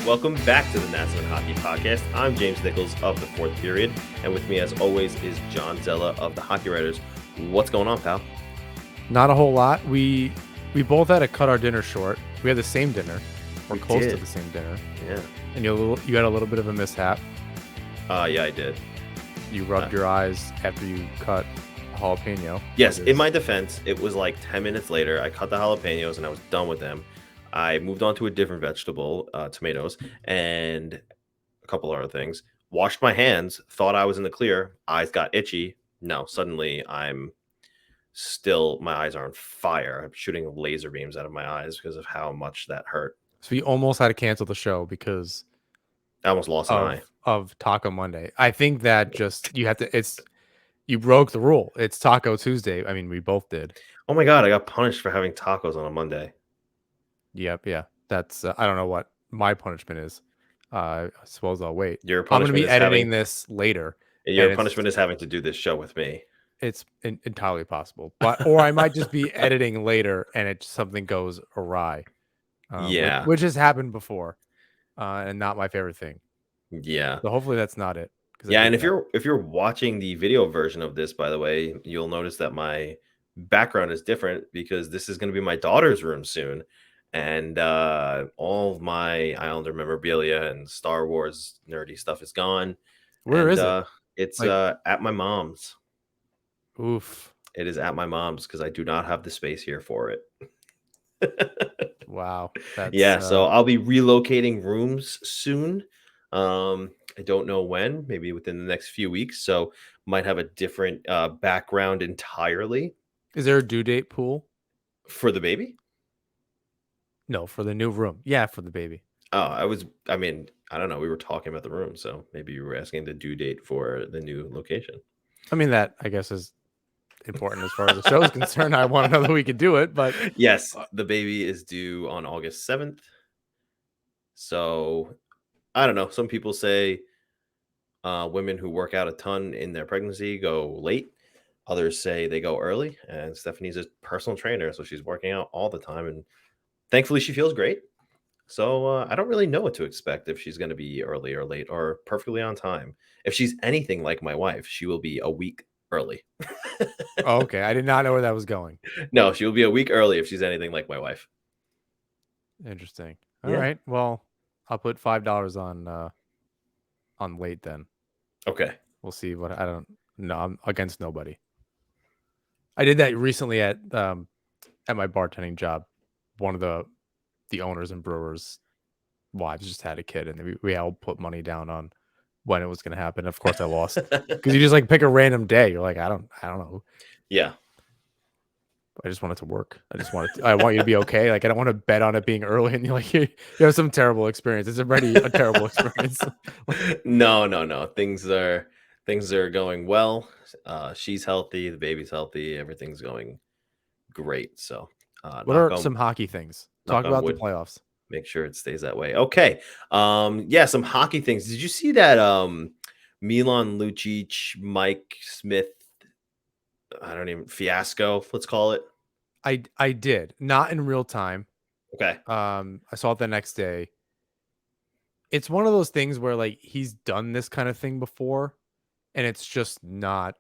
Welcome back to the Nassaumen Hockey Podcast. I'm James Nichols of the Fourth Period, and with me, as always, is John Zella of the Hockey Writers. What's going on, pal? Not a whole lot. We both had to cut our dinner short. We had the same dinner, or close to the same dinner. Yeah. And you had a little bit of a mishap. Yeah, I did. You rubbed your eyes after you cut a jalapeno. Yes, in my defense, it was like 10 minutes later. I cut the jalapenos and I was done with them. I moved on to a different vegetable, tomatoes, and a couple other things. Washed my hands, thought I was in the clear. Eyes got itchy. No, suddenly my eyes are on fire. I'm shooting laser beams out of my eyes because of how much that hurt. So we almost had to cancel the show because I almost lost an eye. Of Taco Monday. I think that you broke the rule. It's Taco Tuesday. I mean, we both did. Oh my God, I got punished for having tacos on a Monday. Yep, yeah. That's I don't know what my punishment is. I suppose I'll wait. Your I'm going to punishment be editing this later. Your punishment is having to do this show with me. It's entirely possible, or I might just be editing later and something goes awry. Which has happened before, and not my favorite thing. Yeah. So hopefully that's not it. Yeah, and if you're watching the video version of this, by the way, you'll notice that my background is different because this is going to be my daughter's room soon, and all of my Islander memorabilia and Star Wars nerdy stuff is gone. Where is it? It's at my mom's. Oof. It is at my mom's because I do not have the space here for it. Wow. So I'll be relocating rooms soon. I don't know when, maybe within the next few weeks. So might have a different background entirely. Is there a due date pool for the baby? No, for the new room. Yeah, for the baby. Oh, I don't know. We were talking about the room, so maybe you were asking the due date for the new location. I mean, that I guess is important as far as the show is concerned. I want to know that we could do it, but yes, the baby is due on August 7th. So I don't know. Some people say women who work out a ton in their pregnancy go late. Others say they go early. And Stephanie's a personal trainer, so she's working out all the time. And thankfully, she feels great. So I don't really know what to expect if she's going to be early or late or perfectly on time. If she's anything like my wife, she will be a week early. Oh, okay. I did not know where that was going. No, she will be a week early if she's anything like my wife. Interesting. All right. Well, I'll put $5 on late then. Okay. We'll see what I don't know. I'm against nobody. I did that recently at my bartending job. One of the owners and brewers' wives just had a kid, and we all put money down on when it was going to happen. Of course, I lost because you just like pick a random day. You're like, I don't know. Yeah. I just want it to work. I want you to be okay. Like, I don't want to bet on it being early and you're like, you have some terrible experience. It's already a terrible experience. No. Things are going well. She's healthy. The baby's healthy. Everything's going great. So what are some hockey things? Talk about the playoffs. Make sure it stays that way. Okay. Some hockey things. Did you see that Milan Lucic, Mike Smith, fiasco, let's call it? I did. Not in real time. Okay. I saw it the next day. It's one of those things where like he's done this kind of thing before, and it's just not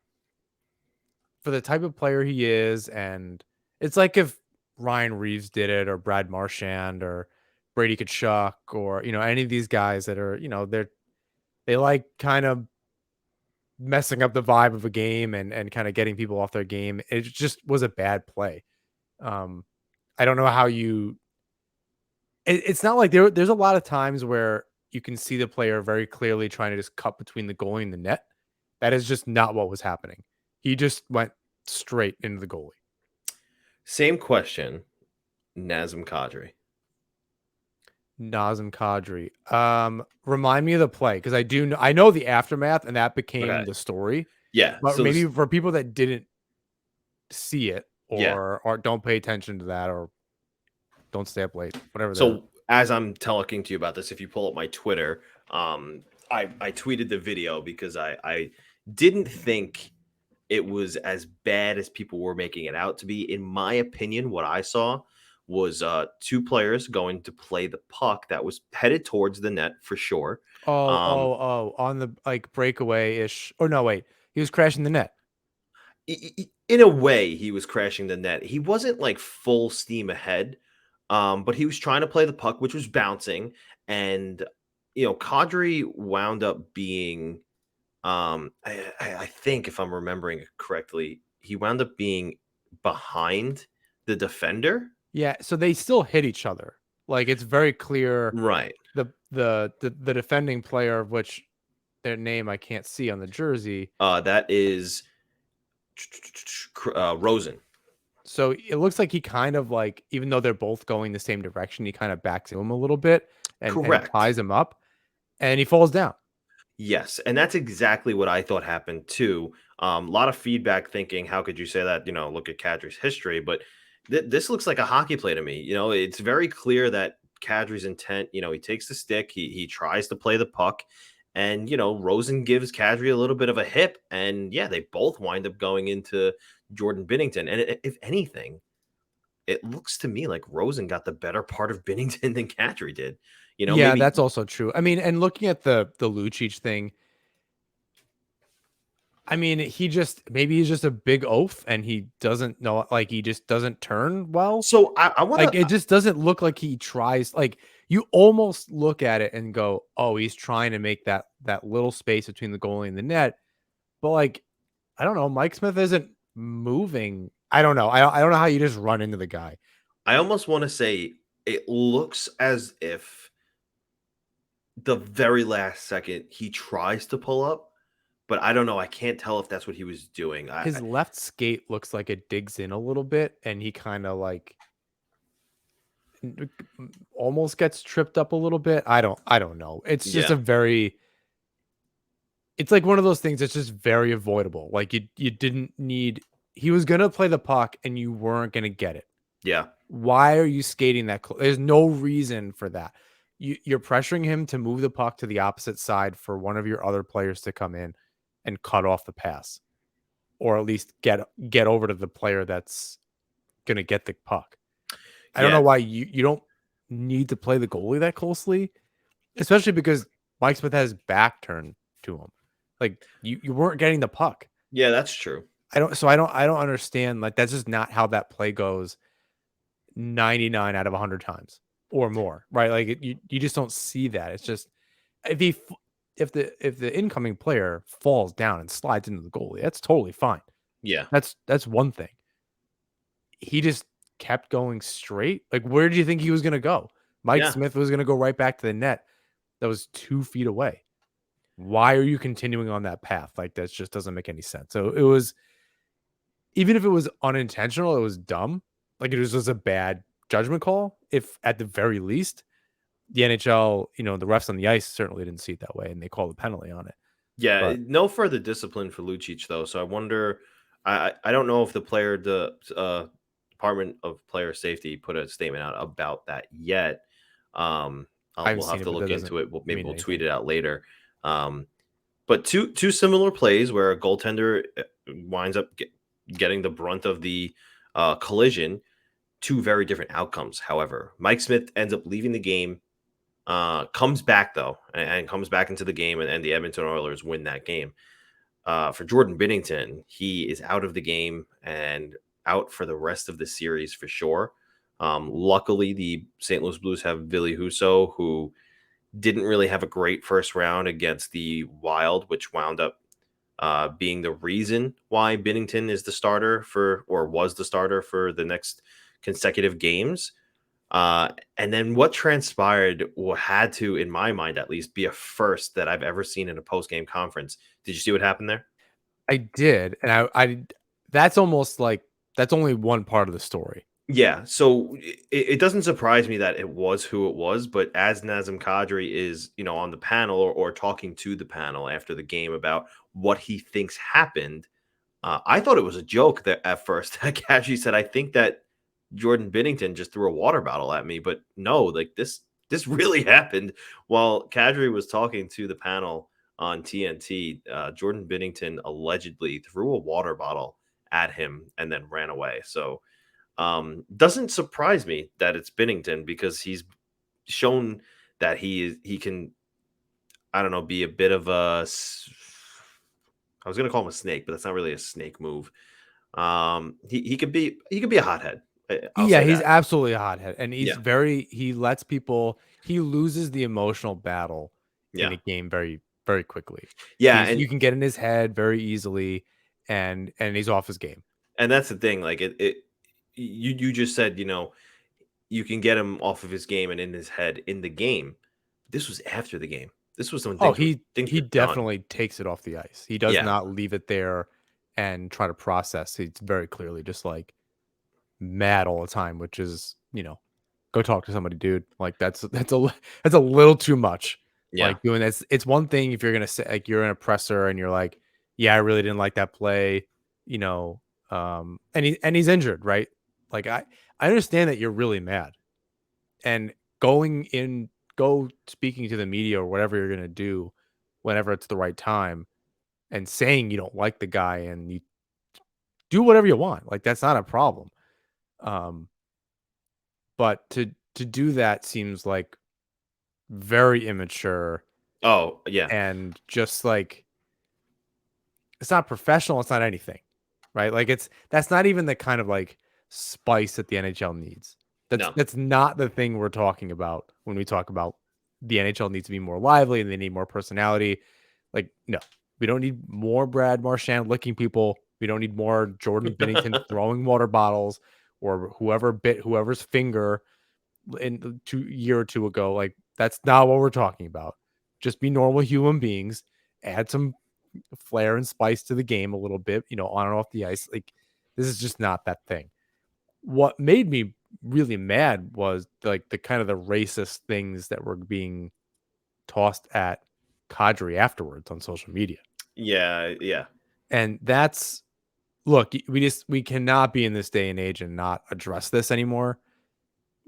for the type of player he is. And it's like if Ryan Reeves did it, or Brad Marchand, or Brady Tkachuk, or any of these guys that are they like kind of messing up the vibe of a game and kind of getting people off their game. It just was a bad play. I don't know how it's not like there's a lot of times where you can see the player very clearly trying to just cut between the goalie and the net. That is just not what was happening. He just went straight into the goalie. Same question. Nazem Kadri. Remind me of the play, because I know the aftermath, and that became the story. Yeah. But so maybe for people that didn't see it or don't pay attention to that or don't stay up late, whatever. So as I'm talking to you about this, if you pull up my Twitter, I tweeted the video because I didn't think it was as bad as people were making it out to be. In my opinion, what I saw was two players going to play the puck that was headed towards the net for sure. On the like breakaway ish. Or no, wait, he was crashing the net. In a way, he was crashing the net. He wasn't like full steam ahead, but he was trying to play the puck, which was bouncing. And, Kadri wound up being, I think if I'm remembering it correctly, he wound up being behind the defender. Yeah, so they still hit each other. Like it's very clear Right. the defending player, of which their name I can't see on the jersey. That is Rosen. So it looks like he kind of like, even though they're both going the same direction, he kind of backs him a little bit and Correct. ties him up, and he falls down. Yes, and that's exactly what I thought happened too. A lot of feedback thinking, how could you say that? Look at Kadri's history, but this looks like a hockey play to me. It's very clear that Kadri's intent. He takes the stick, he tries to play the puck, and Rosen gives Kadri a little bit of a hip, and yeah, they both wind up going into Jordan Binnington. And if anything, it looks to me like Rosen got the better part of Binnington than Kadri did. Yeah, Maybe. that's also true. I mean, and looking at the Lucic thing, I mean, maybe he's just a big oaf and he doesn't know, like he just doesn't turn well. So I want Like to. it just doesn't look like he tries. Like you almost look at it and go, "Oh, he's trying to make that little space between the goalie and the net." But like, I don't know, Mike Smith isn't moving. I don't know. I don't know how you just run into the guy. I almost want to say it looks as if the very last second he tries to pull up, but I don't know. I can't tell if that's what he was doing. His left skate looks like it digs in a little bit, and he kind of like almost gets tripped up a little bit. I don't know. It's just Yeah, it's like one of those things that's just very avoidable. Like you didn't need, he was going to play the puck and you weren't going to get it. yeah, Why are you skating that close? There's no reason for that. You're pressuring him to move the puck to the opposite side for one of your other players to come in and cut off the pass, or at least get over to the player that's going to get the puck. I don't know yeah, why you don't need to play the goalie that closely, especially because Mike Smith has his back turned to him. Like you weren't getting the puck. yeah. That's true. I don't understand. Like that's just not how that play goes 99 out of 100 times or more, right? Like you just don't see that. It's just if the incoming player falls down and slides into the goalie, that's totally fine. Yeah, That's one thing. He just kept going straight. Like where do you think he was going to go? Mike yeah, Smith was going to go right back to the net that was 2 feet away. Why are you continuing on that path? Like that just doesn't make any sense. So it was, even if it was unintentional, it was dumb. Like it was just a bad judgment call. If at the very least, the NHL, the refs on the ice certainly didn't see it that way and they called a penalty on it. yeah. But No further discipline for Lucic though. So I wonder. I don't know if the Department of Player Safety put a statement out about that yet. I haven't We'll have seen it, to but that look doesn't into it. Maybe mean we'll tweet anything. it out later. Um, But two similar plays where a goaltender winds up getting the brunt of the collision. Two very different outcomes. However, Mike Smith ends up leaving the game, comes back though, and comes back into the game, and the Edmonton Oilers win that game. For Jordan Binnington, he is out of the game and out for the rest of the series for sure. Luckily, the St. Louis Blues have Ville Husso, who didn't really have a great first round against the Wild, which wound up being the reason why Binnington is the starter or was the starter for the next consecutive games. And then what transpired had to, in my mind at least, be a first that I've ever seen in a post game conference. Did you see what happened there? I did. And I that's almost like that's only one part of the story. Yeah, so it doesn't surprise me that it was who it was, but as Nazem Kadri is, on the panel or talking to the panel after the game about what he thinks happened, I thought it was a joke that at first Kadri said, "I think that Jordan Binnington just threw a water bottle at me," but no, like this really happened while Kadri was talking to the panel on TNT. Jordan Binnington allegedly threw a water bottle at him and then ran away. So Doesn't surprise me that it's Binnington because he's shown that he can, I don't know, be a bit of I was gonna call him a snake, but that's not really a snake move. He could be a hothead. I'll Yeah, say he's that. absolutely a hothead, and Yeah, he lets people he loses the emotional battle in yeah, a game very, very quickly. yeah, He's you can get in his head very easily, and he's off his game. and that's the thing. Like you just said, you can get him off of his game and in his head in the game. This was after the game. This was when Oh, things he were done. definitely takes it off the ice. He does Yeah. not leave it there and try to process. It's very clearly just, like, mad all the time, which is, go talk to somebody, dude. Like, that's a little too much. Yeah. Like, doing this it's one thing if you're gonna say like, you're in a presser and you're like, "Yeah, I really didn't like that play," you know, and he's injured, right? Like, I understand that you're really mad, and going in go speaking to the media or whatever you're gonna do whenever it's the right time and saying you don't like the guy and you do whatever you want. Like, that's not a problem. Um, but to do that seems like very immature Oh, yeah. and just like it's not professional, it's not anything. Right? Like that's not even the kind of like spice that the NHL needs. No. That's not the thing we're talking about when we talk about the NHL needs to be more lively and they need more personality. Like, no, we don't need more Brad Marchand licking people. We don't need more Jordan Binnington throwing water bottles or whoever bit whoever's finger in 2 year or two ago. Like, that's not what we're talking about. Just be normal human beings. Add some flair and spice to the game a little bit, on and off the ice. Like, this is just not that thing. What made me really mad was like the kind of the racist things that were being tossed at Kadri afterwards on social media. Yeah, yeah. And that's look, we cannot be in this day and age and not address this anymore.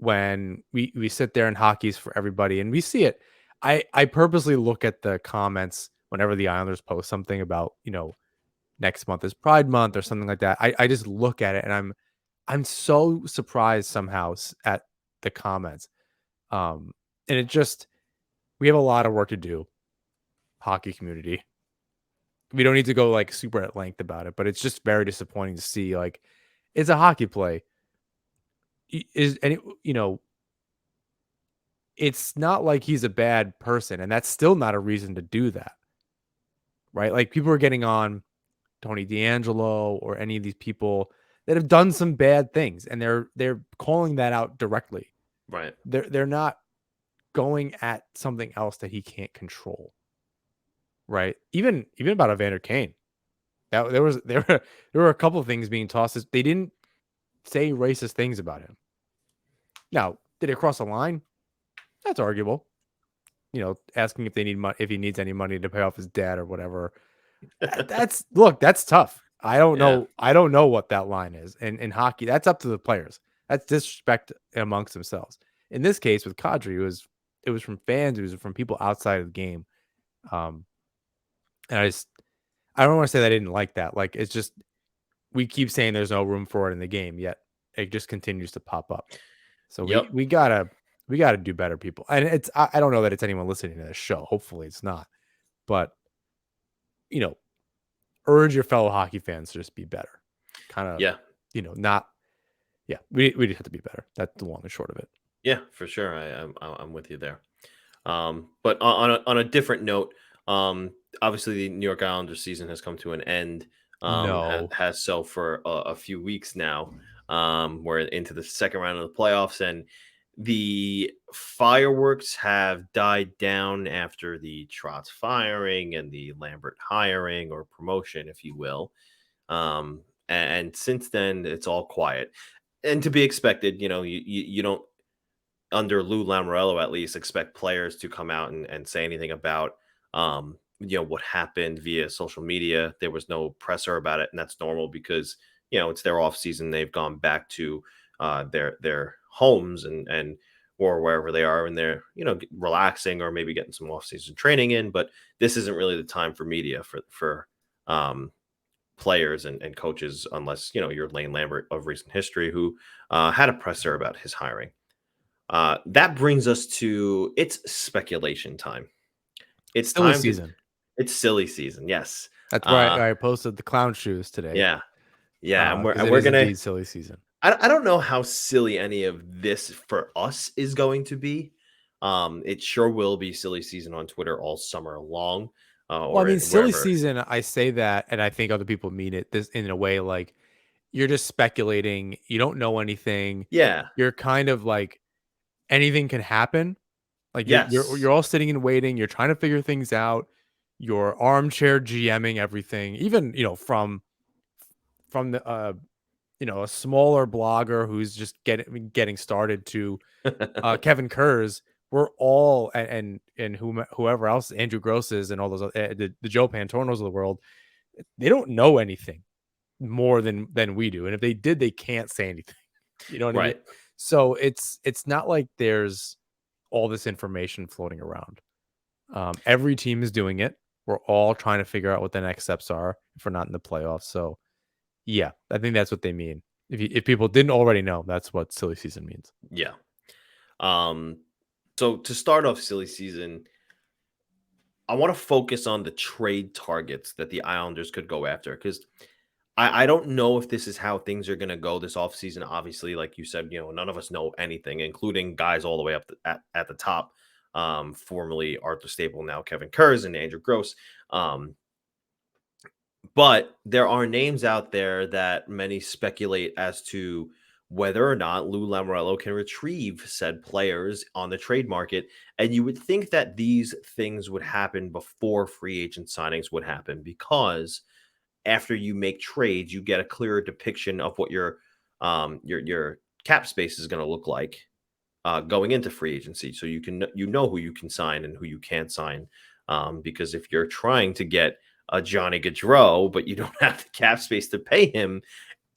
When we sit there and hockey's for everybody and we see it. I purposely look at the comments whenever the Islanders post something about, next month is Pride Month or something like that. I just look at it and I'm so surprised somehow at the comments. And it just we have a lot of work to do, hockey community. We don't need to go like super at length about it, but it's just very disappointing to see like it's a hockey play. Is and it, it's not like he's a bad person, and that's still not a reason to do that, right? Like people are getting on Tony D'Angelo or any of these people that have done some bad things, and they're calling that out directly. Right. They're not going at something else that he can't control, right? Even about Evander Kane, that there were a couple of things being tossed. They didn't say racist things about him. Now, did it cross a line? That's arguable. Asking if they need money, if he needs any money to pay off his debt or whatever. That's tough. I don't Yeah. know. I don't know what that line is. And in hockey, that's up to the players. That's disrespect amongst themselves. In this case with Kadri, it was from fans, it was from people outside of the game. Um, and I don't want to say that I didn't like that. Like it's just we keep saying there's no room for it in the game, yet it just continues to pop up. So we Yep. we gotta we gotta do better, people. And I don't know that it's anyone listening to this show. Hopefully it's not. But you know, urge your fellow hockey fans to just be better. Kind of, Yeah. not yeah, we just have to be better. That's the long and short of it. Yeah, for sure. I'm with you there. But on a different note, obviously the New York Islanders season has come to an end. No. Has so for a few weeks now. We're into the second round of the playoffs, and the fireworks have died down after the Trotz firing and the Lambert hiring or promotion, if you will. And since then, it's all quiet, and to be expected. You don't, under Lou Lamoriello at least, expect players to come out and say anything about what happened via social media. There was no presser about it, and that's normal because it's their off season. They've gone back to their homes and or wherever they are, and they're relaxing or maybe getting some off season training in. But this isn't really the time for media for players and coaches, unless you're Lane Lambert of recent history, who had a presser about his hiring. That brings us to it's speculation time. It's Silly time to season. it's silly season. Yes. That's Uh, why I posted the clown shoes today, yeah. Yeah. And we're, because and it we're is going to, indeed silly season. I don't know how silly any of this for us is going to be. It sure will be silly season on Twitter all summer long, Well, I or mean, silly wherever. season, I say that, and I think other people mean it this in a way like you're just speculating. You don't know anything. Yeah. You're kind of like anything can happen. Like Yes. you're all sitting and waiting. You're trying to figure things out. You're armchair GMing everything, even from the a smaller blogger who's just getting started to Kevin Kurz. We're all and whoever else Andrew Grosses and all those the Joe Pantornos of the world. They don't know anything more than we do, and if they did, they can't say anything. You know what I mean? Right. So it's not like there's all this information floating around. Every team is doing it. We're all trying to figure out what the next steps are if we're not in the playoffs. So yeah, I think that's what they mean. If people didn't already know, that's what silly season means. Yeah. Um, so to start off silly season, I want to focus on the trade targets that the Islanders could go after, because I don't know if this is how things are going to go this offseason. Obviously, like you said, none of us know anything, including guys all the way up at the top, formerly Arthur Staple, now Kevin Kurz and Andrew Gross. But there are names out there that many speculate as to whether or not Lou Lamoriello can retrieve said players on the trade market. And you would think that these things would happen before free agent signings would happen, because after you make trades, you get a clearer depiction of what your cap space is going to look like going into free agency. So you know who you can sign and who you can't sign. Because if you're trying to get a Johnny Gaudreau, but you don't have the cap space to pay him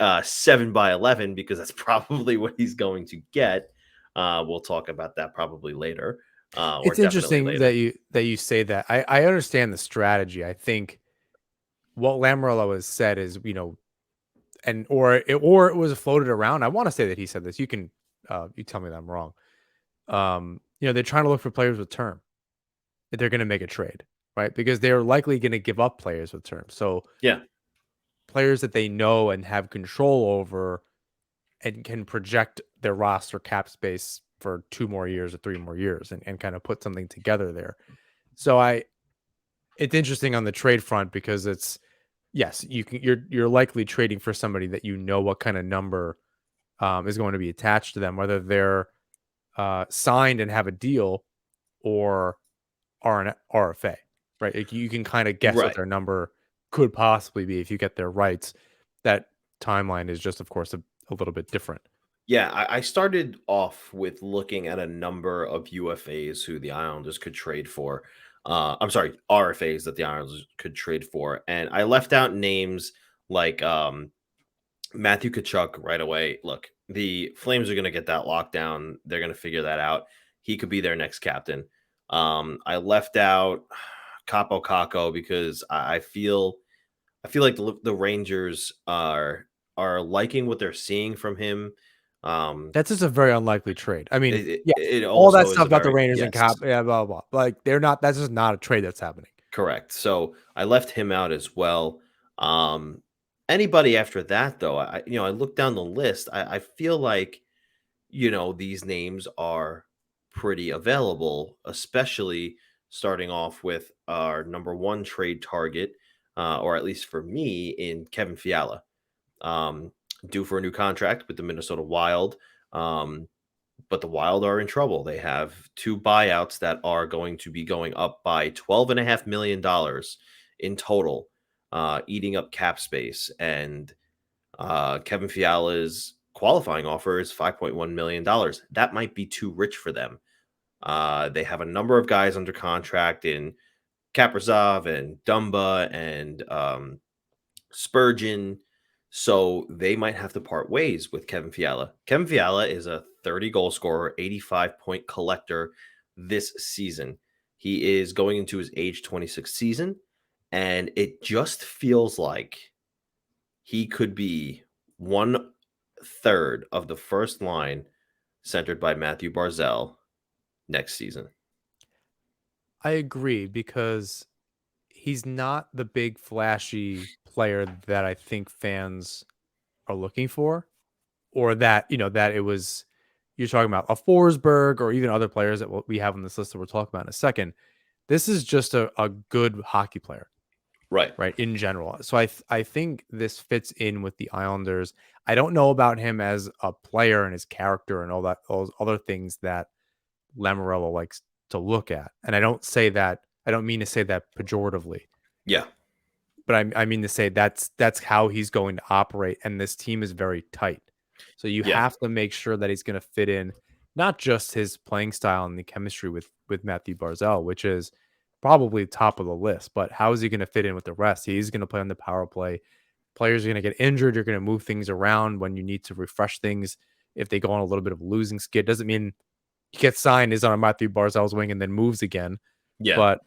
7/11, because that's probably what he's going to get. We'll talk about that probably later, or It's definitely interesting later. that you say that. I understand the strategy. I think what Lamorello has said is, and or it was floated around. I want to say that he said this. You tell me that I'm wrong. They're trying to look for players with term if they're going to make a trade, right? Because they're likely going to give up players with term. So Yeah. players that they know and have control over and can project their roster cap space for 2 more years or 3 more years and kind of put something together there. So it's interesting on the trade front because yes, you're likely trading for somebody that you know what kind of number is going to be attached to them, whether they're signed and have a deal or are an RFA, right? Like you can kind of guess what Right. their number could possibly be if you get their rights. That timeline is just, of course, a little bit different. Yeah, I started off with looking at a number of UFAs who the Islanders could trade for. I'm sorry, RFAs that the Islanders could trade for. And I left out names like Mathew Tkachuk right away. Look, the Flames are going to get that lockdown. They're going to figure that out. He could be their next captain. I left out Capo Caco because I feel like the Rangers are liking what they're seeing from him. Um, That's just a very unlikely trade. I mean, it, it, yes, it all that also is stuff a about the very Rangers and yes, Cop, yeah, blah blah blah. Like they're not. That's just not a trade that's happening. correct. So I left him out as well. Um, Anybody after that though, I look down the list. I feel like these names are pretty available, especially starting off with our number one trade target, or at least for me, in Kevin Fiala. Um, Due for a new contract with the Minnesota Wild. But the Wild are in trouble. They have two buyouts that are going to be going up by $12.5 million in total, eating up cap space. And Kevin Fiala's qualifying offer is $5.1 million. That might be too rich for them. They have a number of guys under contract in Kaprizov and Dumba and Spurgeon. So they might have to part ways with Kevin Fiala. Kevin Fiala is a 30 goal scorer, 85-point collector this season. He is going into his age 26 season, and it just feels like he could be 1/3 of the first line centered by Mathew Barzal next season. I agree because he's not the big flashy player that I think fans are looking for, or that, that it was you're talking about a Forsberg or even other players that we have on this list that we'll talk about in a second. This is just a good hockey player, Right. right? In general. So I think this fits in with the Islanders. I don't know about him as a player and his character and all that, those other things that Lamoriello likes to look at. And I don't mean to say that pejoratively, Yeah. but I mean to say that's how he's going to operate. And this team is very tight. So you Yeah. have to make sure that he's going to fit in not just his playing style and the chemistry with Mathew Barzal, which is probably top of the list, but how is he going to fit in with the rest? He's going to play on the power play. Players are going to get injured. You're going to move things around when you need to refresh things. If they go on a little bit of a losing skid, doesn't mean he gets signed, is on a Mathew Barzal's wing, and then moves again. Yeah. But,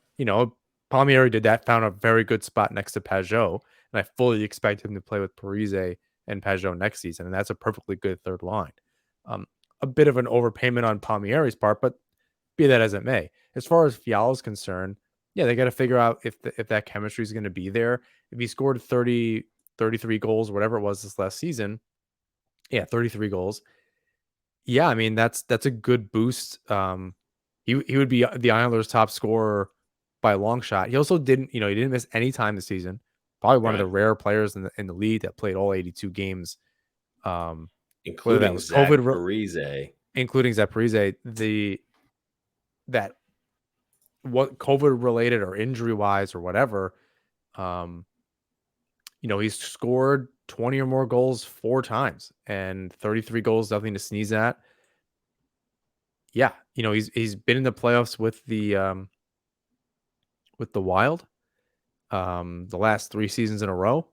Palmieri did that, found a very good spot next to Pajot, and I fully expect him to play with Parise and Pajot next season, and that's a perfectly good third line. Um, a bit of an overpayment on Palmieri's part, but be that as it may. As far as Fiala's concerned, yeah, they got to figure out if that chemistry is going to be there. If he scored 30, 33 goals, whatever it was this last season, yeah, 33 goals. Yeah, I mean that's a good boost. He would be the Islanders' top scorer by a long shot. He also didn't, he didn't miss any time this season. Probably one of Right. the rare players in the league that played all 82 games. Um, whether that Including was Zach COVID, Parise. including Zach Parise, that what COVID related or injury wise or whatever, um, he's scored 20 or more goals 4 times and 33 goals, nothing to sneeze at. Yeah, he's been in the playoffs with the Wild, the last 3 seasons in a row.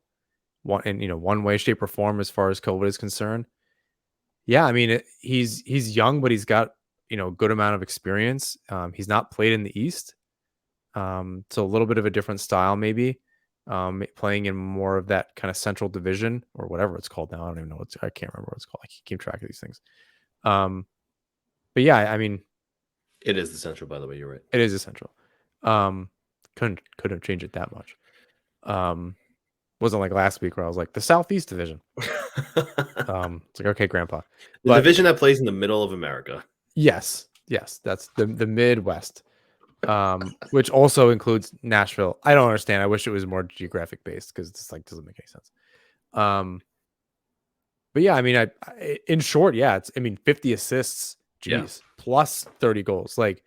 One way, shape, or form as far as COVID is concerned. Yeah, I mean, he's young, but he's got, good amount of experience. He's not played in the East, so a little bit of a different style maybe, playing in more of that kind of Central Division or whatever it's called now. I don't even know I can't remember what it's called. I keep track of these things. Um, but yeah, I mean, It is the Central, by the way. You're right. it is essential. Um, couldn't change it that much. Wasn't like last week where I was like the Southeast Division. It's like, okay, Grandpa, The but division that plays in the middle of America. yes, that's the Midwest, which also includes Nashville. I don't understand. I wish it was more geographic based because it's like doesn't make any sense. Um, but yeah, I mean, in short, yeah, I mean, 50 assists, Yeah. geez, plus 30 goals, like.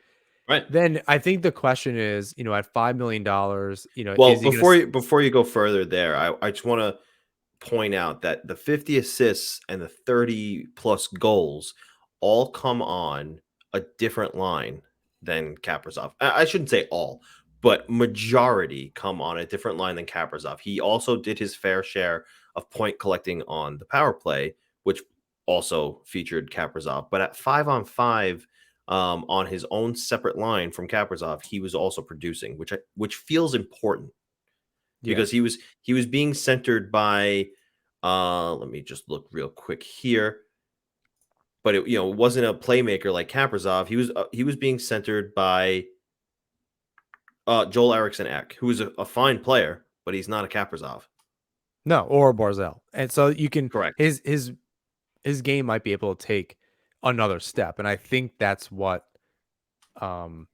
Right. Then I think the question is, at $5 million, Well, is he going to? before you go further there, I just want to point out that the 50 assists and the 30 plus goals all come on a different line than Kaprizov. I shouldn't say all, but majority come on a different line than Kaprizov. He also did his fair share of point collecting on the power play, which also featured Kaprizov. But at 5-on-5, on his own separate line from Kaprizov, he was also producing, which feels important Yeah, because he was being centered by let me just look real quick here. But it wasn't a playmaker like Kaprizov. He was being centered by Joel Eriksson Ek, who is a fine player, but he's not a Kaprizov. no, or Barzell, and so you can Correct. his game might be able to take another step, and I think that's um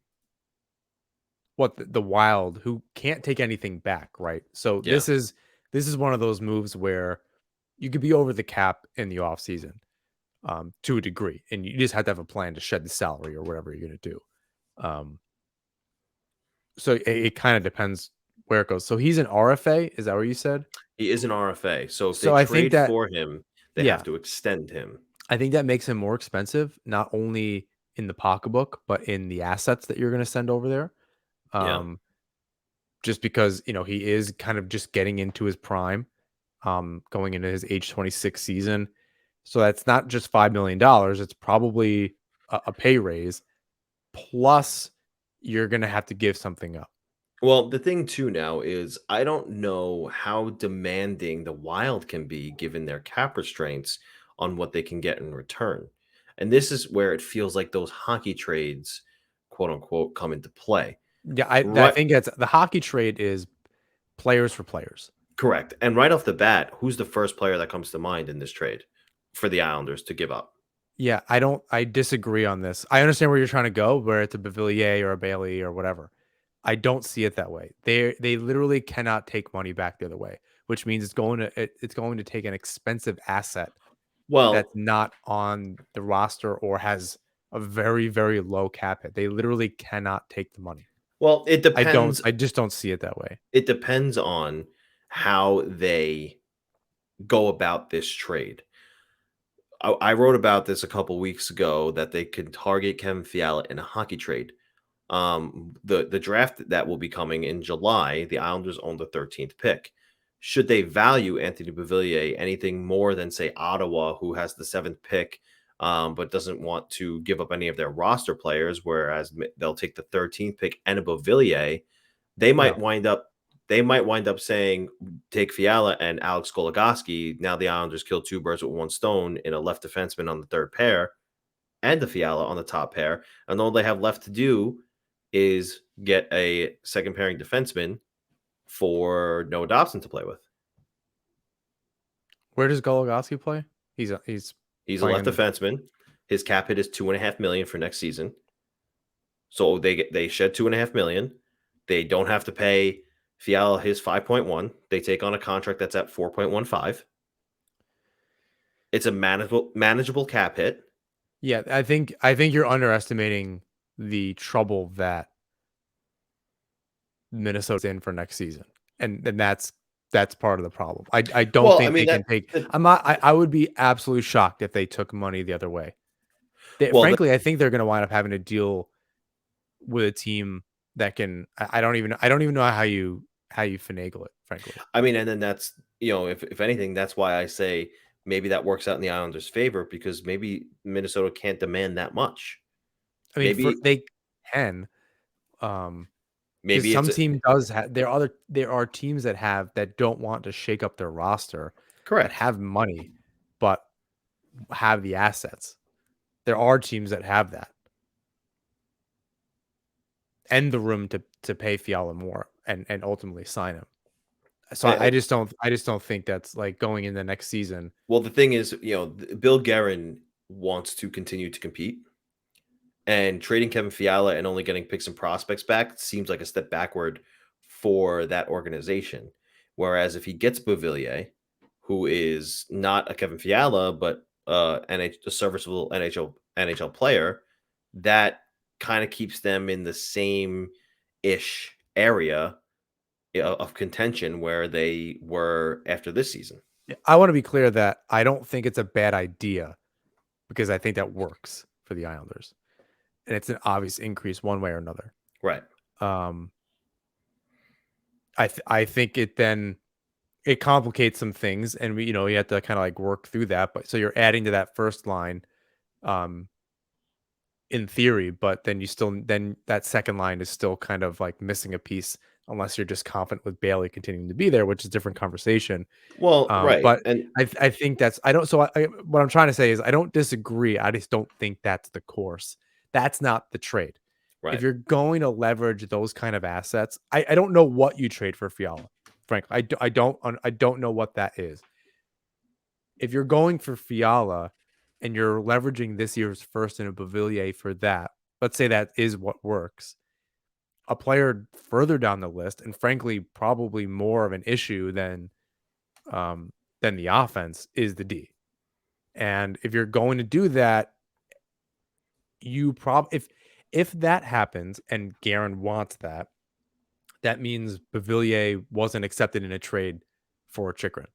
what the Wild, who can't take anything back, right? So Yeah. this is one of those moves where you could be over the cap in the offseason, to a degree, and you just have to have a plan to shed the salary or whatever you're going to do. Um, so it kind of depends where it goes. So he's an RFA, is that what you said? He is an RFA. So if they So I think trade that, for him, they have yeah, to extend him. I think that makes him more expensive, not only in the pocketbook, but in the assets that you're going to send over there. Yeah. Um, just because, he is kind of just getting into his prime, going into his age 26 season. So that's not just $5 million. It's probably a pay raise. Plus, you're going to have to give something up. Well, the thing too now is I don't know how demanding the Wild can be given their cap restraints on what they can get in return. And this is where it feels like those hockey trades, quote unquote, come into play. Yeah, I Right. think it's the hockey trade is players for players. Correct. And right off the bat, who's the first player that comes to mind in this trade for the Islanders to give up? Yeah, I disagree on this. I understand where you're trying to go, where it's a Beauvillier or a Bailey or whatever. I don't see it that way. They literally cannot take money back the other way, which means it's going to take an expensive asset that's Well, not on the roster or has a very, very low cap hit. They literally cannot take the money. well, it depends. I just don't see it that way. It depends on how they go about this trade. I wrote about this a couple weeks ago that they could target Kevin Fiala in a hockey trade. The draft that will be coming in July, the Islanders own the 13th pick. Should they value Anthony Beauvillier anything more than say Ottawa, who has the 7th pick, but doesn't want to give up any of their roster players, whereas they'll take the 13th pick and a Beauvillier, they might No. wind up they might wind up saying take Fiala and Alex Goligoski. Now the Islanders kill two birds with one stone in a left defenseman on the third pair and the Fiala on the top pair. And all they have left to do is get a second pairing defenseman for Noah Dobson to play with. Where does Goligoski play? He's He's a left playing. defenseman. His cap hit is 2.5 million for next season. So they shed 2.5 million. They don't have to pay Fiala his 5.1. They take on a contract that's at 4.15. It's a manageable cap hit. Yeah, I think you're underestimating the trouble that Minnesota's in for next season. And that's part of the problem. I don't Well, I think mean they can take that I would be absolutely shocked if they took money the other way. well, Frankly, I think they're gonna wind up having to deal with a team that can I don't even know how you finagle it, frankly. I mean, and then that's if anything, that's why I say maybe that works out in the Islanders' favor because maybe Minnesota can't demand that much. I mean, for Maybe they can, um, because maybe it's some team does have there are teams that don't want to shake up their roster that correct. have money, but have the assets. There are teams that have that and the room to pay Fiala more and ultimately sign him. So Eh, I just don't think that's like going in the next season. well, the thing is, Bill Guerin wants to continue to compete, and trading Kevin Fiala and only getting picks and prospects back seems like a step backward for that organization. Whereas if he gets Beauvillier, who is not a Kevin Fiala, but a serviceable NHL player, that kind of keeps them in the same ish area of contention where they were after this season. I want to be clear that I don't think it's a bad idea because I think that works for the Islanders and it's an obvious increase one way or another. Right. Um, I think it complicates some things, and you have to kind of like work through that. But so you're adding to that first line, um, in theory, but then that second line is still kind of like missing a piece unless you're just confident with Bailey continuing to be there, which is a different conversation. Well, right. But And I think that's I don't so what I'm trying to say is I don't disagree. I just don't think that's the course. That's not the trade. If right. you're going to leverage those kind of assets, I don't know what you trade for Fiala. Frankly, I don't know what that is. If you're going for Fiala and you're leveraging this year's first and a Beauvillier for that, let's say that is what works. A player further down the list, and frankly, probably more of an issue than the offense is the D. And if you're going to do that, if that happens and Guerin wants that, that means Beauvillier wasn't accepted in a trade for Chychrun.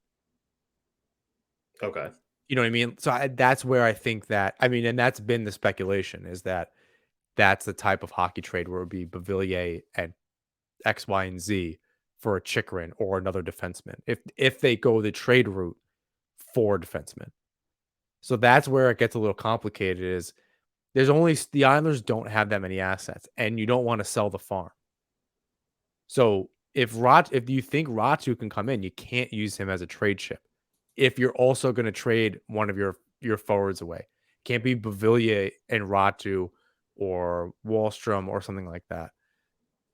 Okay. You know what I mean? So that's where I think that and that's been the speculation is that that's the type of hockey trade where it would be Beauvillier and X, Y, and Z for a Chychrun or another defenseman if they go the trade route for defensemen. So that's where it gets a little complicated. Is the Islanders don't have that many assets, and you don't want to sell the farm. So if you think Ratu can come in, you can't use him as a trade chip. If you're also going to trade one of your forwards away, can't be Beauvillier and Ratu or Wallstrom or something like that,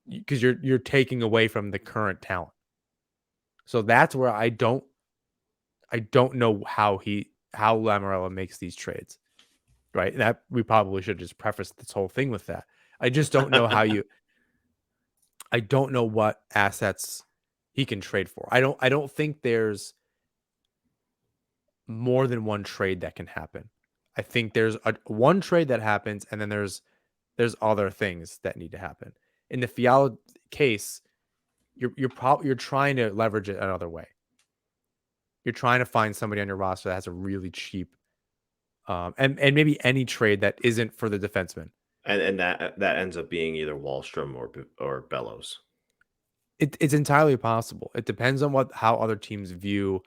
because you're taking away from the current talent. So that's where I don't know how Lamorella makes these trades, right? That we probably should just preface this whole thing with that. I just don't know how you. I don't know what assets he can trade for. I don't think there's more than one trade that can happen. I think there's one trade that happens, and then there's other things that need to happen. In the Fiala case, you're trying to leverage it another way. You're trying to find somebody on your roster that has a really cheap, and maybe any trade that isn't for the defenseman. And that ends up being either Wallstrom or Bellows. It's entirely possible. It depends on how other teams view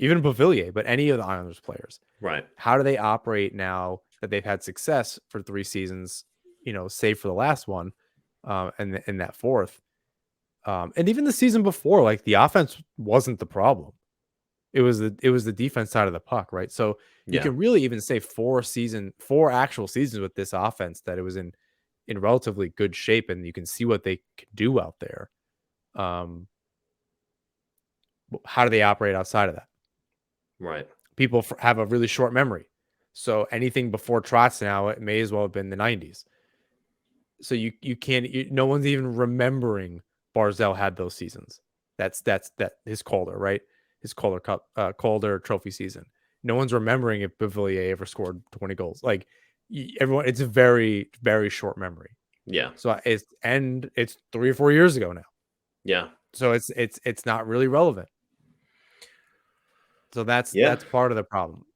even Beauvillier, but any of the Islanders players. Right. How do they operate now that they've had success for 3 seasons, save for the last one, and in that fourth. And even the season before, like, the offense wasn't the problem. It was the defense side of the puck, right? So you Yeah. can really even say 4 actual seasons with this offense that it was in relatively good shape, and you can see what they could do out there. How do they operate outside of that? Right. People have a really short memory. So anything before Trotz now, it may as well have been the 90s. So you can't, no one's even remembering Barzal had those seasons. That's his Calder, right? His Calder Cup, Calder Trophy season. No one's remembering if Beauvillier ever scored 20 goals. Like, everyone, it's a very, very short memory. Yeah. So it's 3 or 4 years ago now. Yeah. So it's not really relevant. So that's part of the problem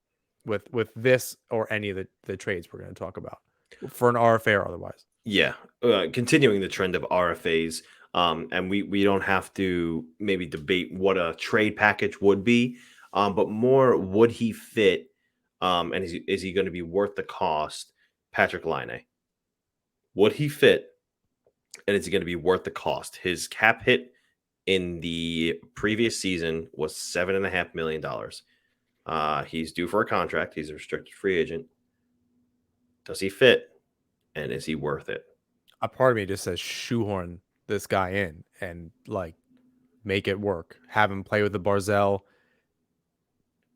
with this or any of the trades we're going to talk about for an RFA or otherwise. Yeah. Continuing the trend of RFAs, and we don't have to maybe debate what a trade package would be, but more, would he fit, and is he going to be worth the cost? Patrick Laine. Would he fit, and is he going to be worth the cost? His cap hit in the previous season was $7.5 million. He's due for a contract. He's a restricted free agent. Does he fit, and is he worth it? A part of me just says shoehorn this guy in and, like, make it work. Have him play with the Barzal.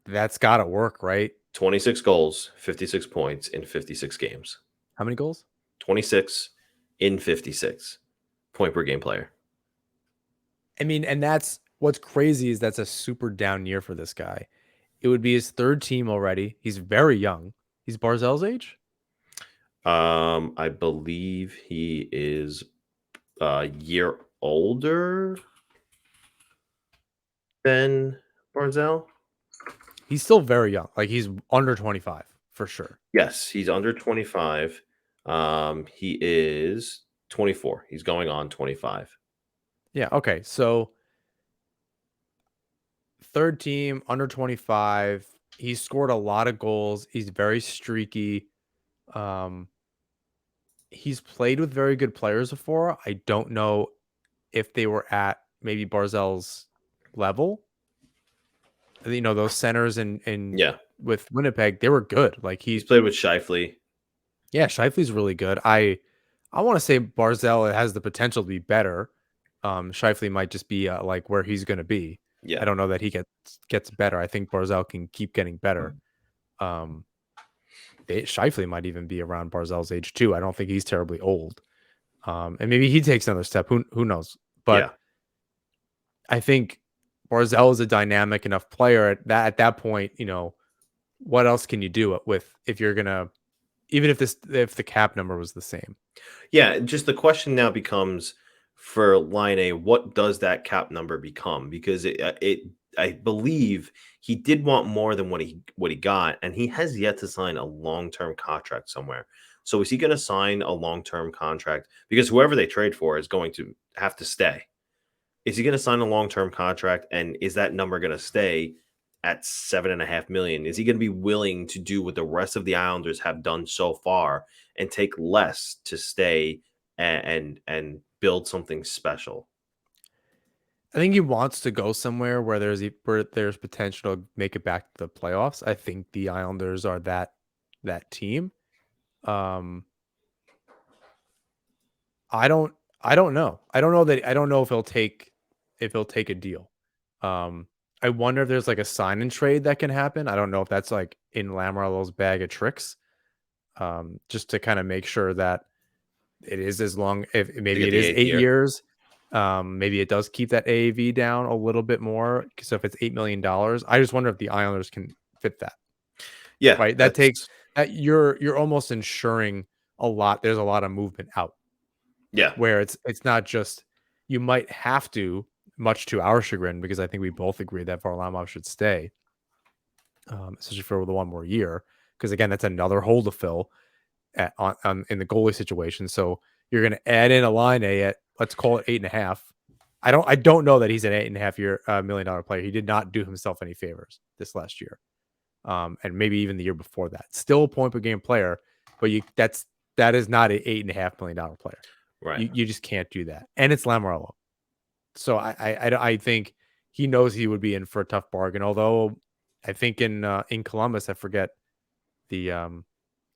That's got to work, right? 26 goals, 56 points in 56 games. How many goals? 26 in 56. Point per game player. I mean, and that's what's crazy is that's a super down year for this guy. It would be his third team already. He's very young. He's Barzal's age? I believe he is a year older than Barzal. He's still very young. Like, he's under 25 for sure. Yes, he's under 25. He is 24. He's going on 25. Yeah, okay. So third team, under 25. He's scored a lot of goals. He's very streaky. He's played with very good players before. I don't know if they were at maybe Barzal's level. Those centers in Yeah. with Winnipeg, they were good. Like, He's played with Scheifele. Yeah, Scheifele's really good. I want to say Barzal has the potential to be better. Scheifele might just be like where he's going to be. Yeah. I don't know that he gets better. I think Barzal can keep getting better. Scheifele might even be around Barzal's age too. I don't think he's terribly old. And maybe he takes another step. Who knows? But Yeah. I think Barzal is a dynamic enough player at that point. What else can you do if you're gonna, even if the cap number was the same? Yeah, just the question now becomes for Laine, what does that cap number become? Because I believe he did want more than what he got, and he has yet to sign a long-term contract somewhere. So is he going to sign a long-term contract? Because whoever they trade for is going to have to stay. Is he going to sign a long-term contract, and is that number going to stay at $7.5 million? Is he going to be willing to do what the rest of the Islanders have done so far and take less to stay and build something special? I think he wants to go somewhere where there's potential to make it back to the playoffs. I think the Islanders are that team. Um, I don't I don't know. I don't know if he'll take a deal. Um, I wonder if there's like a sign and trade that can happen. I don't know if that's like in Lamoriello's bag of tricks. Just to kind of make sure that it is as long if to maybe get it the is eighth 8 year. years. Maybe it does keep that AAV down a little bit more. So if it's $8 million, I just wonder if the Islanders can fit that. Yeah, Right? That takes that's that you're almost ensuring a lot. There's a lot of movement out yeah, where it's not just you might have to, much to our chagrin, because I think we both agree that Varlamov should stay, especially for the one more year. Because again, that's another hole to fill on in the goalie situation. So you're going to add in a line A at, let's call it 8.5. I don't know that he's an $8.5 million player. He did not do himself any favors this last year. And maybe even the year before that. Still a point per game player, but that is not an $8.5 million player. right. You just can't do that. And it's Lamoriello. So I think he knows he would be in for a tough bargain. Although I think in Columbus, I forget the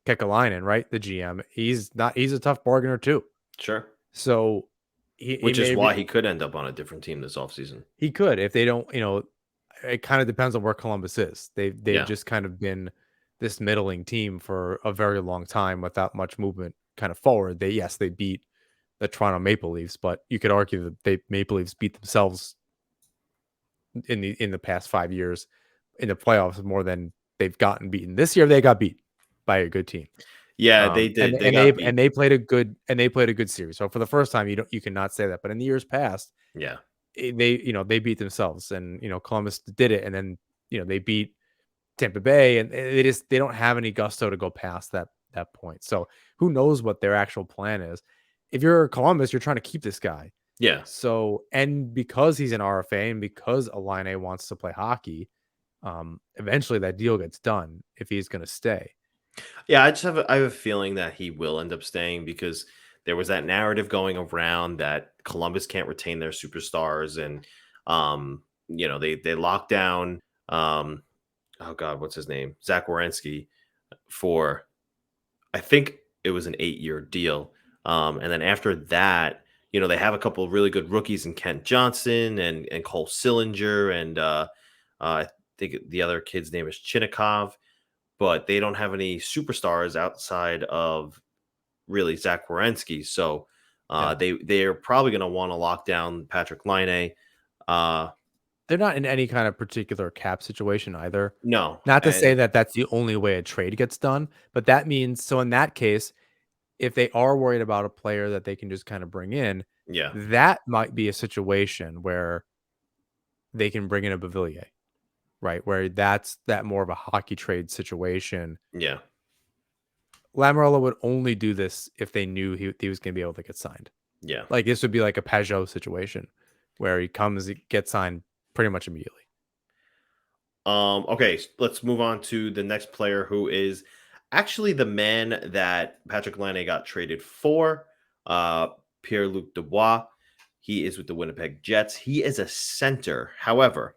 Kekalainen, right? The GM. He's a tough bargainer too. Sure. So he Which is may why be he could end up on a different team this offseason. he could if they don't, it kind of depends on where Columbus is. They've Yeah. just kind of been this middling team for a very long time without much movement kind of forward. They beat the Toronto Maple Leafs, but you could argue that they Maple Leafs beat themselves in the past 5 years in the playoffs more than they've gotten beaten. This year they got beat by a good team. Yeah, they did. And They got beat. and they played a good series. So for the first time, you cannot say that. But in the years past, Yeah. they beat themselves, and Columbus did it, and then they beat Tampa Bay, and they don't have any gusto to go past that point. So who knows what their actual plan is? If you're Columbus, you're trying to keep this guy. Yeah. So, and because he's an RFA and because Laine wants to play hockey, eventually that deal gets done if he's going to stay. Yeah, I have a feeling that he will end up staying because there was that narrative going around that Columbus can't retain their superstars and they locked down oh god, what's his name? Zach Werenski for I think it was an 8-year deal. And then after that, they have a couple of really good rookies in Kent Johnson and Cole Sillinger and I think the other kid's name is Chinnikov, but they don't have any superstars outside of really Zach Werenski. So Yeah. they're probably going to want to lock down Patrick Laine. Uh, They're not in any kind of particular cap situation either. no, Not to say and that that's the only way a trade gets done, but that means, so in that case, if they are worried about a player that they can just kind of bring in, yeah, that might be a situation where they can bring in a Beauvillier, right? Where that's that more of a hockey trade situation. yeah, Lamoriello would only do this if they knew he was going to be able to get signed. yeah. Like this would be like a Pajot situation where he gets signed pretty much immediately. Okay, let's move on to the next player who is actually the man that Patrick Laine got traded for. Uh, Pierre Luc Dubois. He is with the Winnipeg Jets. He is a center. However,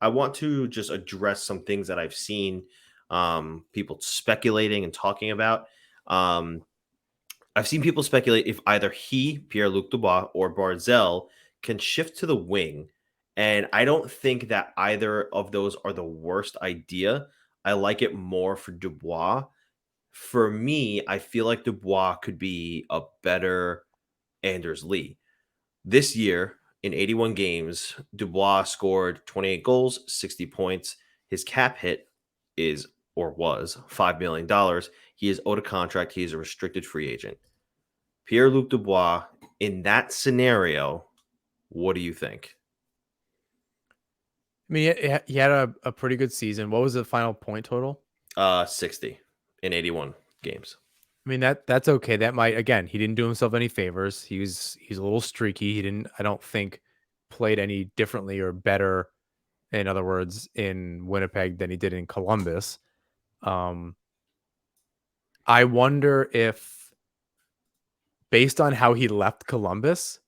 I want to just address some things that I've seen people speculating and talking about. Um, I've seen people speculate if either he, Pierre Luc Dubois, or Barzal can shift to the wing. And I don't think that either of those are the worst idea. I like it more for Dubois. For me, I feel like Dubois could be a better Anders Lee. This year, in 81 games, Dubois scored 28 goals, 60 points. His cap hit is or was $5 million. He is owed a contract. He is a restricted free agent. Pierre Luc Dubois, in that scenario, what do you think? I mean, he had a pretty good season. What was the final point total? 60 in 81 games. I mean, that's okay. That might, again, he didn't do himself any favors. He's a little streaky. He didn't, I don't think, played any differently or better, in other words, in Winnipeg than he did in Columbus. I wonder if, based on how he left Columbus,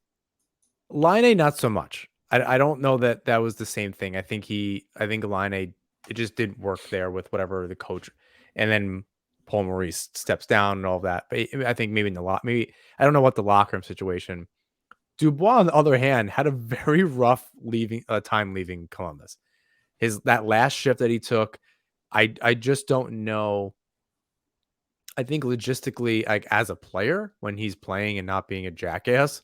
Laine not so much. I don't know that that was the same thing. I think Laine, it just didn't work there with whatever the coach, and then Paul Maurice steps down and all of that. But I think maybe in the maybe I don't know what the locker room situation. Dubois, on the other hand, had a very rough time leaving Columbus. That last shift that he took, I just don't know. I think logistically, like as a player, when he's playing and not being a jackass,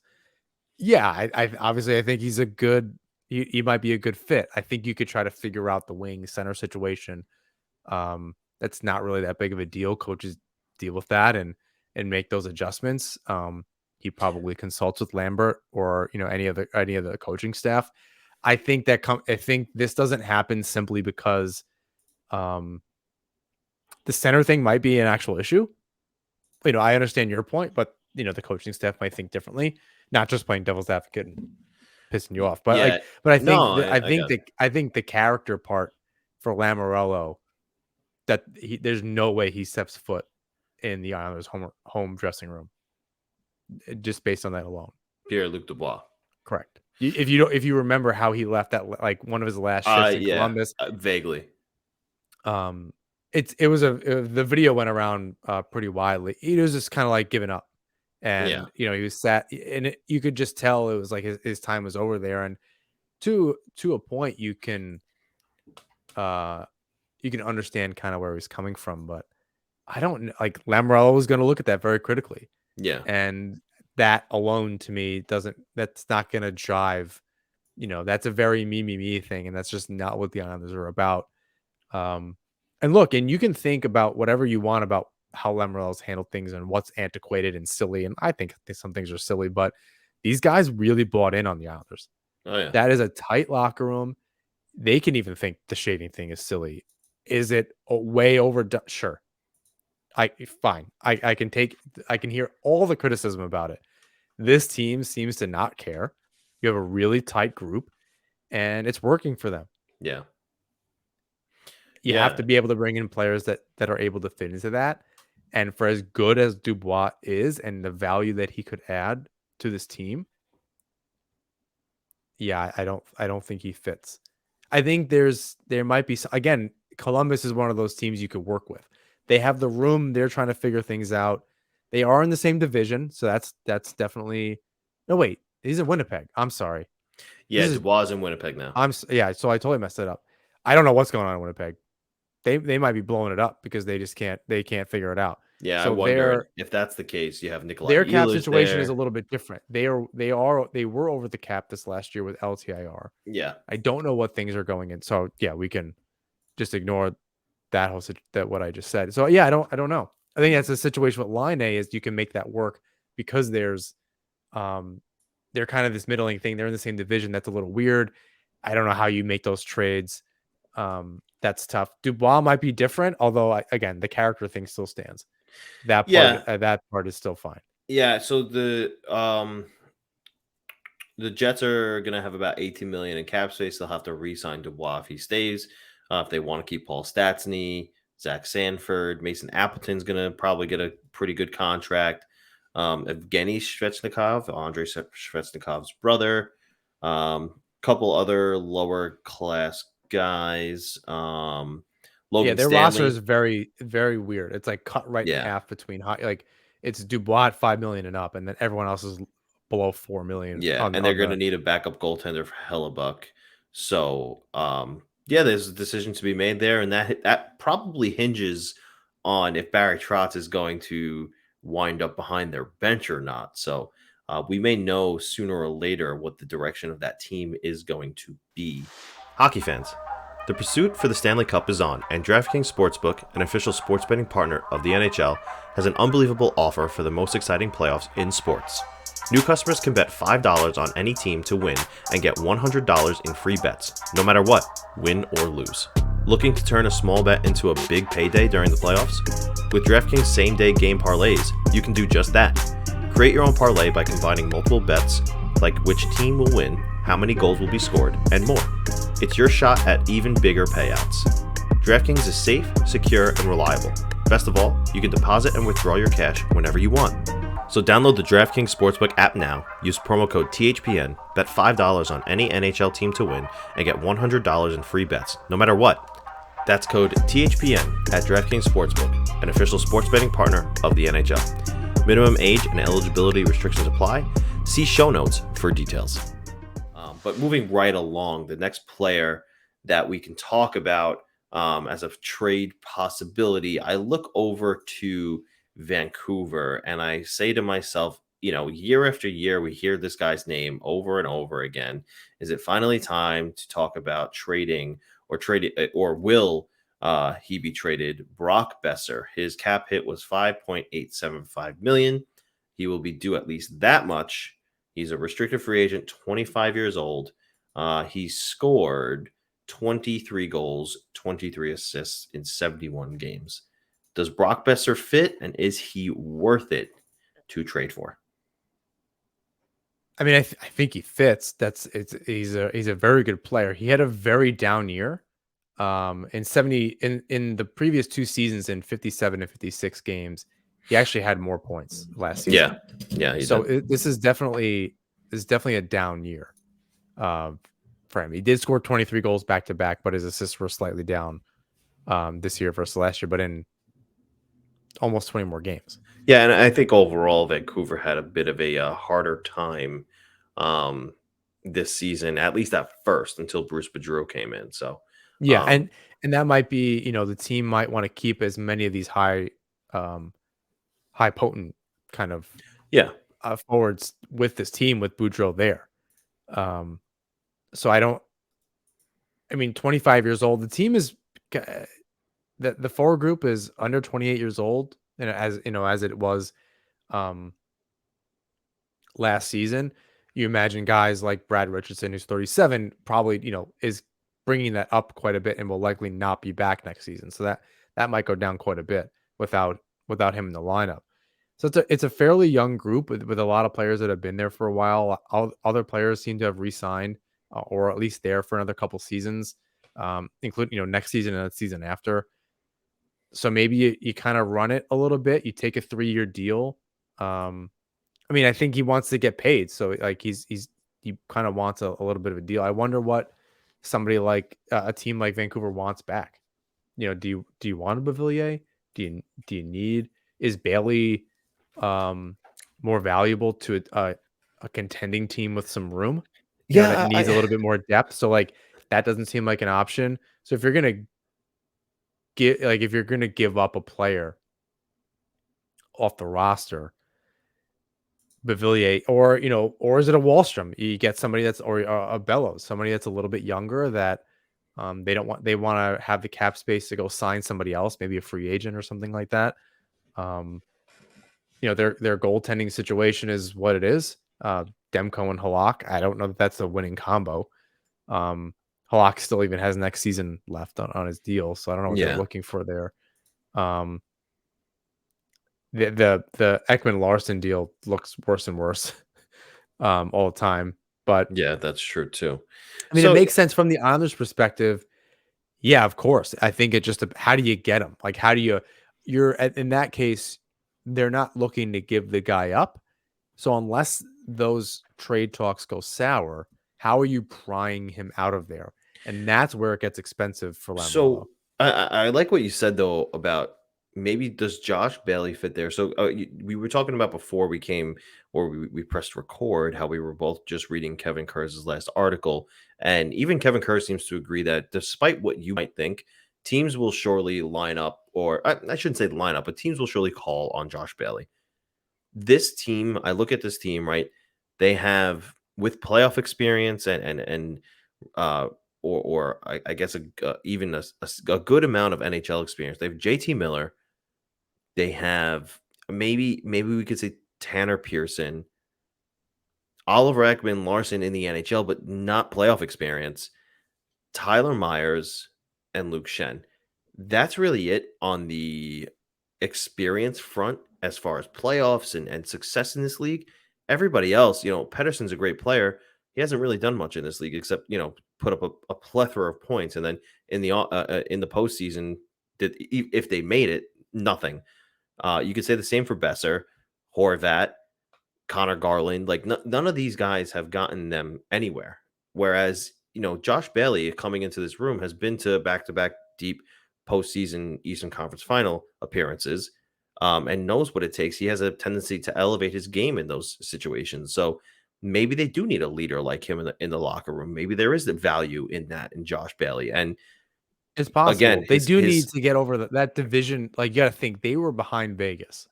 yeah, I obviously I think he's a good. He might be a good fit. I think you could try to figure out the wing center situation. That's not really that big of a deal. Coaches deal with that and make those adjustments. He probably consults with Lambert or any of the coaching staff. I think I think this doesn't happen simply because the center thing might be an actual issue. I understand your point, but the coaching staff might think differently. Not just playing devil's advocate and pissing you off, but Yeah. I think No, I got it. I think the character part for Lamoriello, that there's no way he steps foot in the Islanders' home dressing room, just based on that alone. Pierre Luc Dubois. Correct. If you remember how he left that, like, one of his last shifts in Columbus, vaguely. The video went around pretty widely. He was just kind of like giving up, and he was sat, and you could just tell it was like his time was over there. And to a point, you can understand kind of where he's coming from, but I don't like Lamoriello was going to look at that very critically. Yeah. And that alone to me that's not going to drive, that's a very me thing. And that's just not what the Islanders are about. And look, and you can think about whatever you want about how Lamoriello's handled things and what's antiquated and silly. And I think some things are silly, but these guys really bought in on the Islanders. Oh yeah. That is a tight locker room. They can even think the shaving thing is silly. Is it way overdone? Sure. Fine. I can hear all the criticism about it. This team seems to not care. You have a really tight group and it's working for them. Yeah. You have to be able to bring in players that are able to fit into that. And for as good as Dubois is and the value that he could add to this team, I don't think he fits. I think there might be, again, Columbus is one of those teams you could work with. They have the room. They're trying to figure things out. They are in the same division. So that's definitely, no, wait, he's in Winnipeg. I'm sorry. Yeah. Dubois is in Winnipeg now. So I totally messed it up. I don't know what's going on in Winnipeg. They might be blowing it up because they can't figure it out. Yeah, so I wonder if that's the case. You have Nikolai. Their cap situation is a little bit different. They were over the cap this last year with LTIR. Yeah, I don't know what things are going in. So yeah, we can just ignore that what I just said. So yeah, I don't know. I think that's the situation with Laine is you can make that work because there's they're kind of this middling thing. They're in the same division. That's a little weird. I don't know how you make those trades. That's tough. Dubois might be different, although again, the character thing still stands. That part is still fine. Yeah. So the Jets are gonna have about $18 million in cap space. They'll have to re-sign Dubois if he stays. If they want to keep Paul Stastny, Zach Sanford, Mason Appleton's gonna probably get a pretty good contract. Evgeny Svechnikov, Andrei Svechnikov's brother, couple other lower class guys. Logan their Stanley. roster is very, very weird. It's like cut right in half between it's Dubois at $5 million and up, and then everyone else is below $4 million. Yeah, and they're going to need a backup goaltender for Hellebuck. So, there's a decision to be made there, and that probably hinges on if Barry Trotz is going to wind up behind their bench or not. So, we may know sooner or later what the direction of that team is going to be. Hockey fans, the pursuit for the Stanley Cup is on, and DraftKings Sportsbook, an official sports betting partner of the NHL, has an unbelievable offer for the most exciting playoffs in sports. New customers can bet $5 on any team to win and get $100 in free bets, no matter what, win or lose. Looking to turn a small bet into a big payday during the playoffs? With DraftKings same-day game parlays, you can do just that. Create your own parlay by combining multiple bets, like which team will win, how many goals will be scored, and more. It's your shot at even bigger payouts. DraftKings is safe, secure, and reliable. Best of all, you can deposit and withdraw your cash whenever you want. So download the DraftKings Sportsbook app now, use promo code THPN, bet $5 on any NHL team to win, and get $100 in free bets, no matter what. That's code THPN at DraftKings Sportsbook, an official sports betting partner of the NHL. Minimum age and eligibility restrictions apply. See show notes for details. But moving right along, the next player that we can talk about as a trade possibility, I look over to Vancouver and I say to myself, year after year, we hear this guy's name over and over again. Is it finally time to talk about trading or will he be traded? Brock Boeser, his cap hit was $5.875 million. He will be due at least that much. He's a restricted free agent, 25 years old. He scored 23 goals, 23 assists in 71 games. Does Brock Boeser fit, and is he worth it to trade for? I mean, I think he fits. He's a very good player. He had a very down year. In the previous 2 seasons, in 57 and 56 games, he actually had more points last season. Yeah. This is definitely a down year for him. He did score 23 goals back to back, but his assists were slightly down this year versus last year, but in almost 20 more games. Yeah, and I think overall Vancouver had a bit of a harder time this season, at least at first, until Bruce Boudreau came in. So yeah, and that might be, the team might want to keep as many of these high potent kind of forwards with this team with Boudreau there. So 25 years old. The team is the forward group is under 28 years old, and as it was last season. You imagine guys like Brad Richardson, who's 37, probably is bringing that up quite a bit and will likely not be back next season. So that might go down quite a bit without him in the lineup. So it's a fairly young group with a lot of players that have been there for a while. Other players seem to have re-signed or at least there for another couple seasons, including next season and the season after. So maybe you kind of run it a little bit. You take a 3-year deal. I think he wants to get paid, so like he kind of wants a little bit of a deal. I wonder what somebody like a team like Vancouver wants back. Do you want a Beauvillier? Do you need, is Bailey more valuable to a contending team with some room? That needs a little bit more depth. So like that doesn't seem like an option. So if you're gonna give up a player off the roster, Beauvillier, or is it a Wahlstrom? You get somebody that's, or a Bellows, somebody that's a little bit younger that they want to have the cap space to go sign somebody else, maybe a free agent or something like that. Their goaltending situation is what it is. Demko and Halak. I don't know that that's a winning combo. Halak still even has next season left on his deal, so I don't know what they're looking for there. The Ekman Larson deal looks worse and worse all the time. But yeah, that's true too. It makes sense from the Islanders' perspective. Yeah, of course. I think it just, how do you get him? Like, how do you're in that case, they're not looking to give the guy up. So unless those trade talks go sour, how are you prying him out of there? And that's where it gets expensive for Lamoriello. So I like what you said though about maybe does Josh Bailey fit there? So we were talking about before we pressed record how we were both just reading Kevin Kurz' last article, and even Kevin Kurz seems to agree that despite what you might think, teams will surely line up, or I shouldn't say line up, but teams will surely call on Josh Bailey. This team, I look at this team, right? They have, with playoff experience and I guess even a good amount of NHL experience. They have JT Miller. They have maybe we could say Tanner Pearson, Oliver Ekman Larson in the NHL, but not playoff experience. Tyler Myers and Luke Shen. That's really it on the experience front as far as playoffs and success in this league. Everybody else, Pettersson's a great player. He hasn't really done much in this league except, put up a plethora of points. And then in the postseason, if they made it, nothing. You could say the same for Boeser, Horvat, Connor Garland. Like none of these guys have gotten them anywhere. Whereas, Josh Bailey coming into this room has been to back-to-back deep postseason Eastern Conference final appearances, and knows what it takes. He has a tendency to elevate his game in those situations. So maybe they do need a leader like him in the locker room. Maybe there is the value in that in Josh Bailey. And It's possible. again, They his do his need to get over that division. Like, you gotta think they were behind Vegas.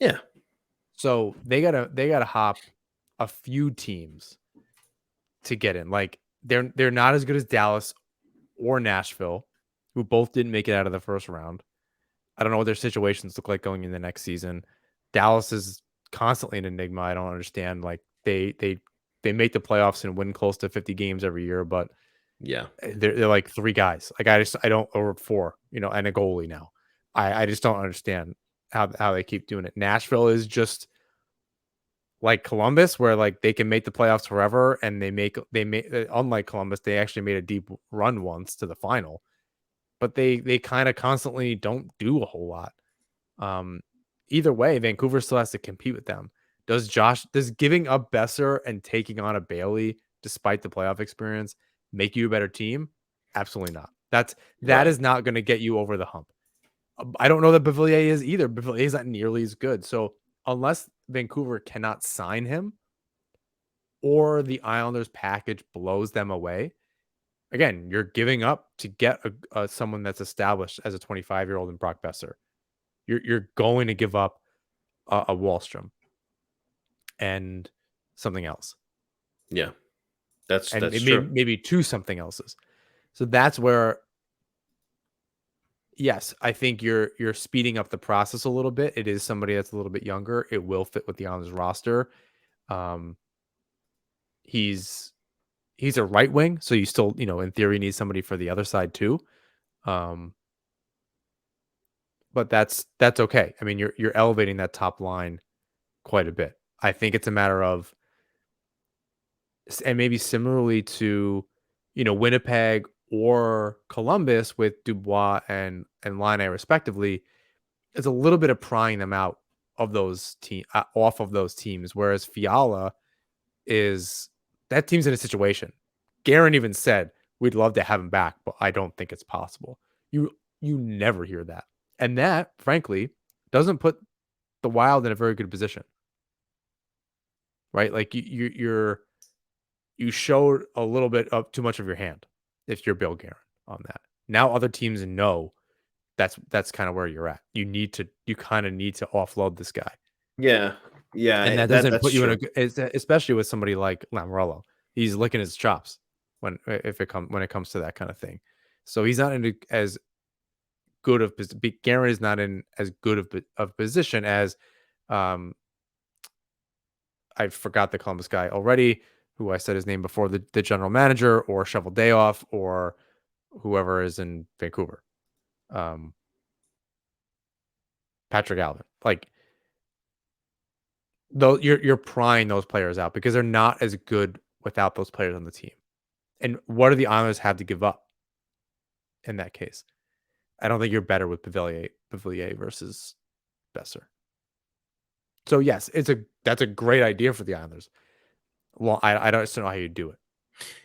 yeah, So they gotta hop a few teams to get in. Like, they're not as good as Dallas or Nashville, who both didn't make it out of the first round. I don't know what their situations look like going in the next season. Dallas is constantly an enigma. I don't understand. Like, they make the playoffs and win close to 50 games every year, but yeah, they're like three guys. Like, I don't, or four, and a goalie now. I just don't understand how they keep doing it. Nashville is just like Columbus, where like they can make the playoffs forever, and unlike Columbus, they actually made a deep run once to the final, but they kind of constantly don't do a whole lot. Um, Either way, Vancouver still has to compete with them. Does giving up Boeser and taking on a Bailey, despite the playoff experience, make you a better team? Absolutely not. That right. is not going to get you over the hump. I don't know that Beauvillier is either. Beauvillier is not nearly as good. So unless Vancouver cannot sign him, or the Islanders package blows them away, again, you're giving up to get someone that's established as a 25-year-old in Brock Boeser. You're going to give up a Wallstrom and something else, Yeah, that's and that's it may true. maybe two something elses. So that's where, yes, I think you're speeding up the process a little bit. It is somebody that's a little bit younger. It will fit with the Islanders roster. Um, he's he's a right wing, so you still, in theory, need somebody for the other side too. Um, but that's okay. I mean, you're elevating that top line quite a bit. I think it's a matter of, and maybe similarly to, Winnipeg or Columbus with Dubois and Laine respectively, it's a little bit of prying them out of those off of those teams. Whereas Fiala is, that team's in a situation. Guerin even said we'd love to have him back, but I don't think it's possible. You never hear that, and that frankly doesn't put the Wild in a very good position, right? Like, you showed a little bit of too much of your hand if you're Bill Guerin on that. Now other teams know that's kind of where you're at. You kind of need to offload this guy. Yeah, yeah, And that that doesn't that's put you in true. especially with somebody like Lamoriello. He's licking his chops when it comes to that kind of thing. So he's not in as good of Guerin is not in as good of position as, um I forgot the Columbus guy already, who I said his name before, the general manager, or Shovel Dayoff, or whoever is in Vancouver. Um Patrick Alvin. Like, though, you're prying those players out because they're not as good without those players on the team. And what do the Islanders have to give up in that case? I don't think you're better with Beauvillier versus Boeser. So yes, that's a great idea for the Islanders. Well, I don't know how you do it.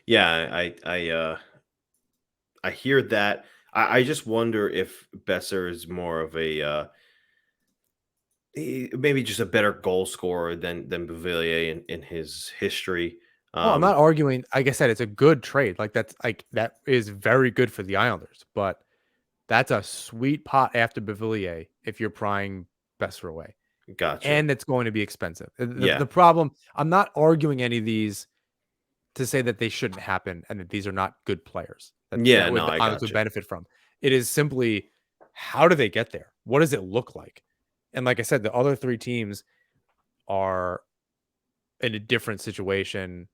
Yeah, I hear that. I just wonder if Besser is more of a maybe just a better goal scorer than Beauvillier in his history. Oh, I'm not arguing. Like I said, it's a good trade. That is very good for the Islanders, but that's a sweet pot after Beauvillier if you're prying Boeser away. Gotcha. And it's going to be expensive. Yeah, The problem, I'm not arguing any of these to say that they shouldn't happen and that these are not good players yeah. that No, would I honestly gotcha. benefit from. It is simply, how do they get there? What does it look like? And like I said, the other three teams are in a different situation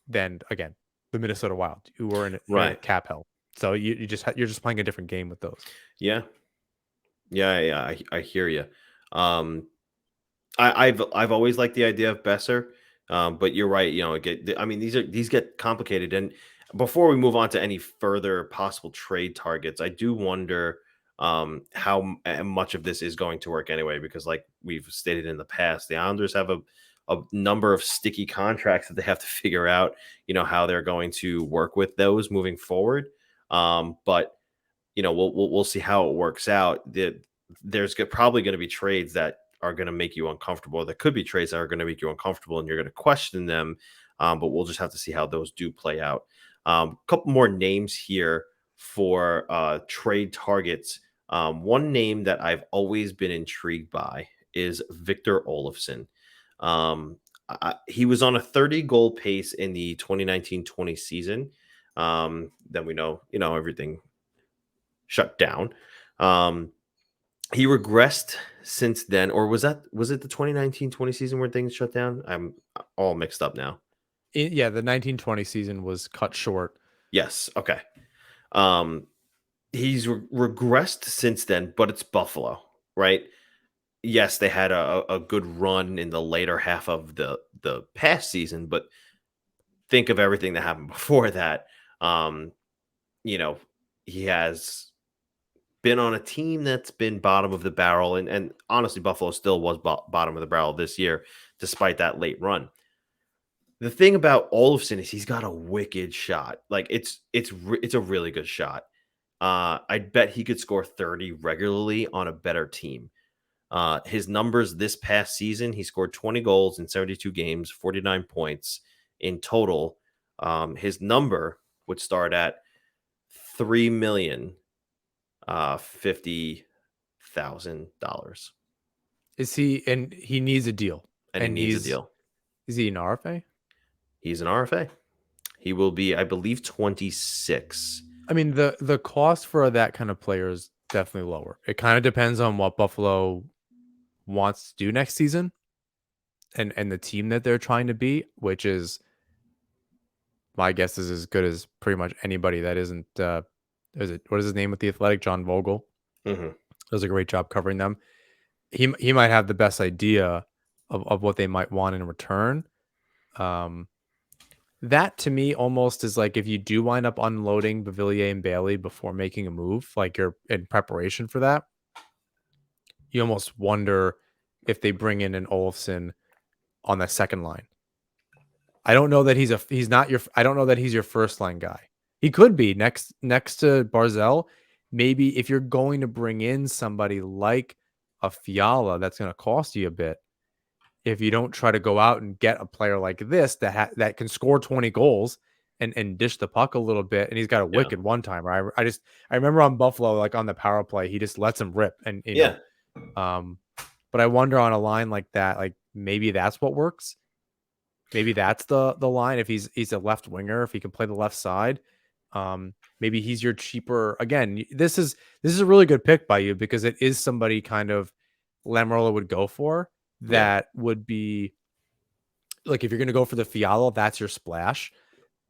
than, again, the Minnesota Wild, who are in Right. cap hell. So you're just playing a different game with those. Yeah, yeah, yeah. I hear you. Um, I've always liked the idea of Besser, but you're right. I mean, these get complicated. And before we move on to any further possible trade targets, I do wonder how much of this is going to work anyway. Because, like we've stated in the past, the Islanders have a number of sticky contracts that they have to figure out, how they're going to work with those moving forward. But we'll see how it works out. There's probably going to be trades that are going to make you uncomfortable. There could be trades that are going to make you uncomfortable, and you're going to question them. But we'll just have to see how those do play out. A couple more names here for trade targets. One name that I've always been intrigued by is Victor Olofsson. He was on a 30-goal pace in the 2019-20 season. Then we know, everything shut down. He regressed since then, or was it the 2019-20 season where things shut down? I'm all mixed up now. Yeah, the 1920 season was cut short. Yes. Okay. He's regressed since then, but it's Buffalo, right? Yes, they had a good run in the later half of the past season, but think of everything that happened before that. He has been on a team that's been bottom of the barrel, and honestly, Buffalo still was bottom of the barrel this year, despite that late run. The thing about Olofsson is he's got a wicked shot. Like it's a really good shot. I'd bet he could score 30 regularly on a better team. His numbers this past season, he scored 20 goals in 72 games, 49 points in total. His number would start at $3,050,000. Is he? And he needs a deal. And he needs a deal. Is he an RFA? He's an RFA. He will be, I believe, 26. I mean, the cost for that kind of player is definitely lower. It kind of depends on what Buffalo wants to do next season and the team that they're trying to beat, which is, my guess is as good as pretty much anybody that isn't what is his name with the Athletic? John Vogel. Mm-hmm. Does a great job covering them. He might have the best idea of what they might want in return. That to me almost is like if you do wind up unloading Beauvillier and Bailey before making a move, like you're in preparation for that, you almost wonder if they bring in an Olofsson on the second line. I don't know that I don't know that he's your first line guy. He could be next to Barzal. Maybe if you're going to bring in somebody like a Fiala, that's going to cost you a bit. If you don't try to go out and get a player like this that can score 20 goals and dish the puck a little bit, and he's got a wicked one-timer. I remember on Buffalo, like on the power play, he just lets him rip, and but I wonder on a line like that, like maybe that's what works. Maybe that's the line. If he's a left winger, if he can play the left side, maybe he's your cheaper. Again, this is a really good pick by you because it is somebody kind of Lamorola would go for. That would be like if you're going to go for the Fiala, that's your splash.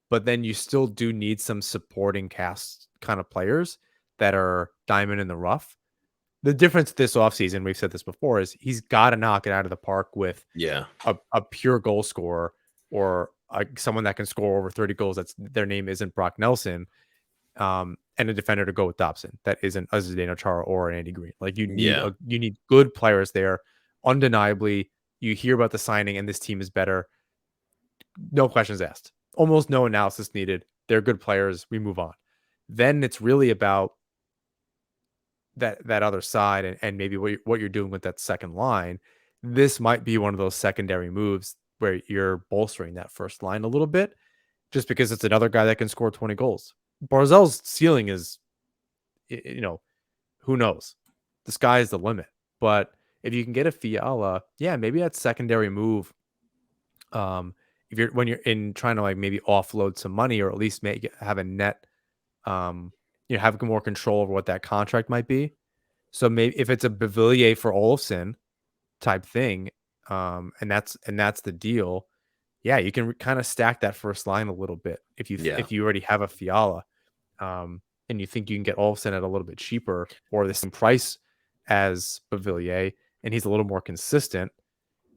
But then you still do need some supporting cast kind of players that are diamond in the rough. The difference this offseason, we've said this before, is he's got to knock it out of the park with a pure goal scorer or someone that can score over 30 goals. That's their name isn't Brock Nelson, and a defender to go with Dobson. That isn't a Zdeno Chara or an Andy Green. Like you need good players there. Undeniably, you hear about the signing and this team is better. No questions asked. Almost no analysis needed. They're good players. We move on. Then it's really about that other side and maybe what you're doing with that second line. This might be one of those secondary moves where you're bolstering that first line a little bit just because it's another guy that can score 20 goals. Barzal's ceiling is, who knows? The sky is the limit. But if you can get a Fiala, maybe that secondary move. When you're in trying to like maybe offload some money or at least have a net, have more control over what that contract might be. So maybe if it's a Beauvillier for Olofsson type thing, and that's the deal. Yeah, you can kind of stack that first line a little bit if you already have a Fiala, and you think you can get Olofsson at a little bit cheaper or the same price as Beauvillier, and he's a little more consistent,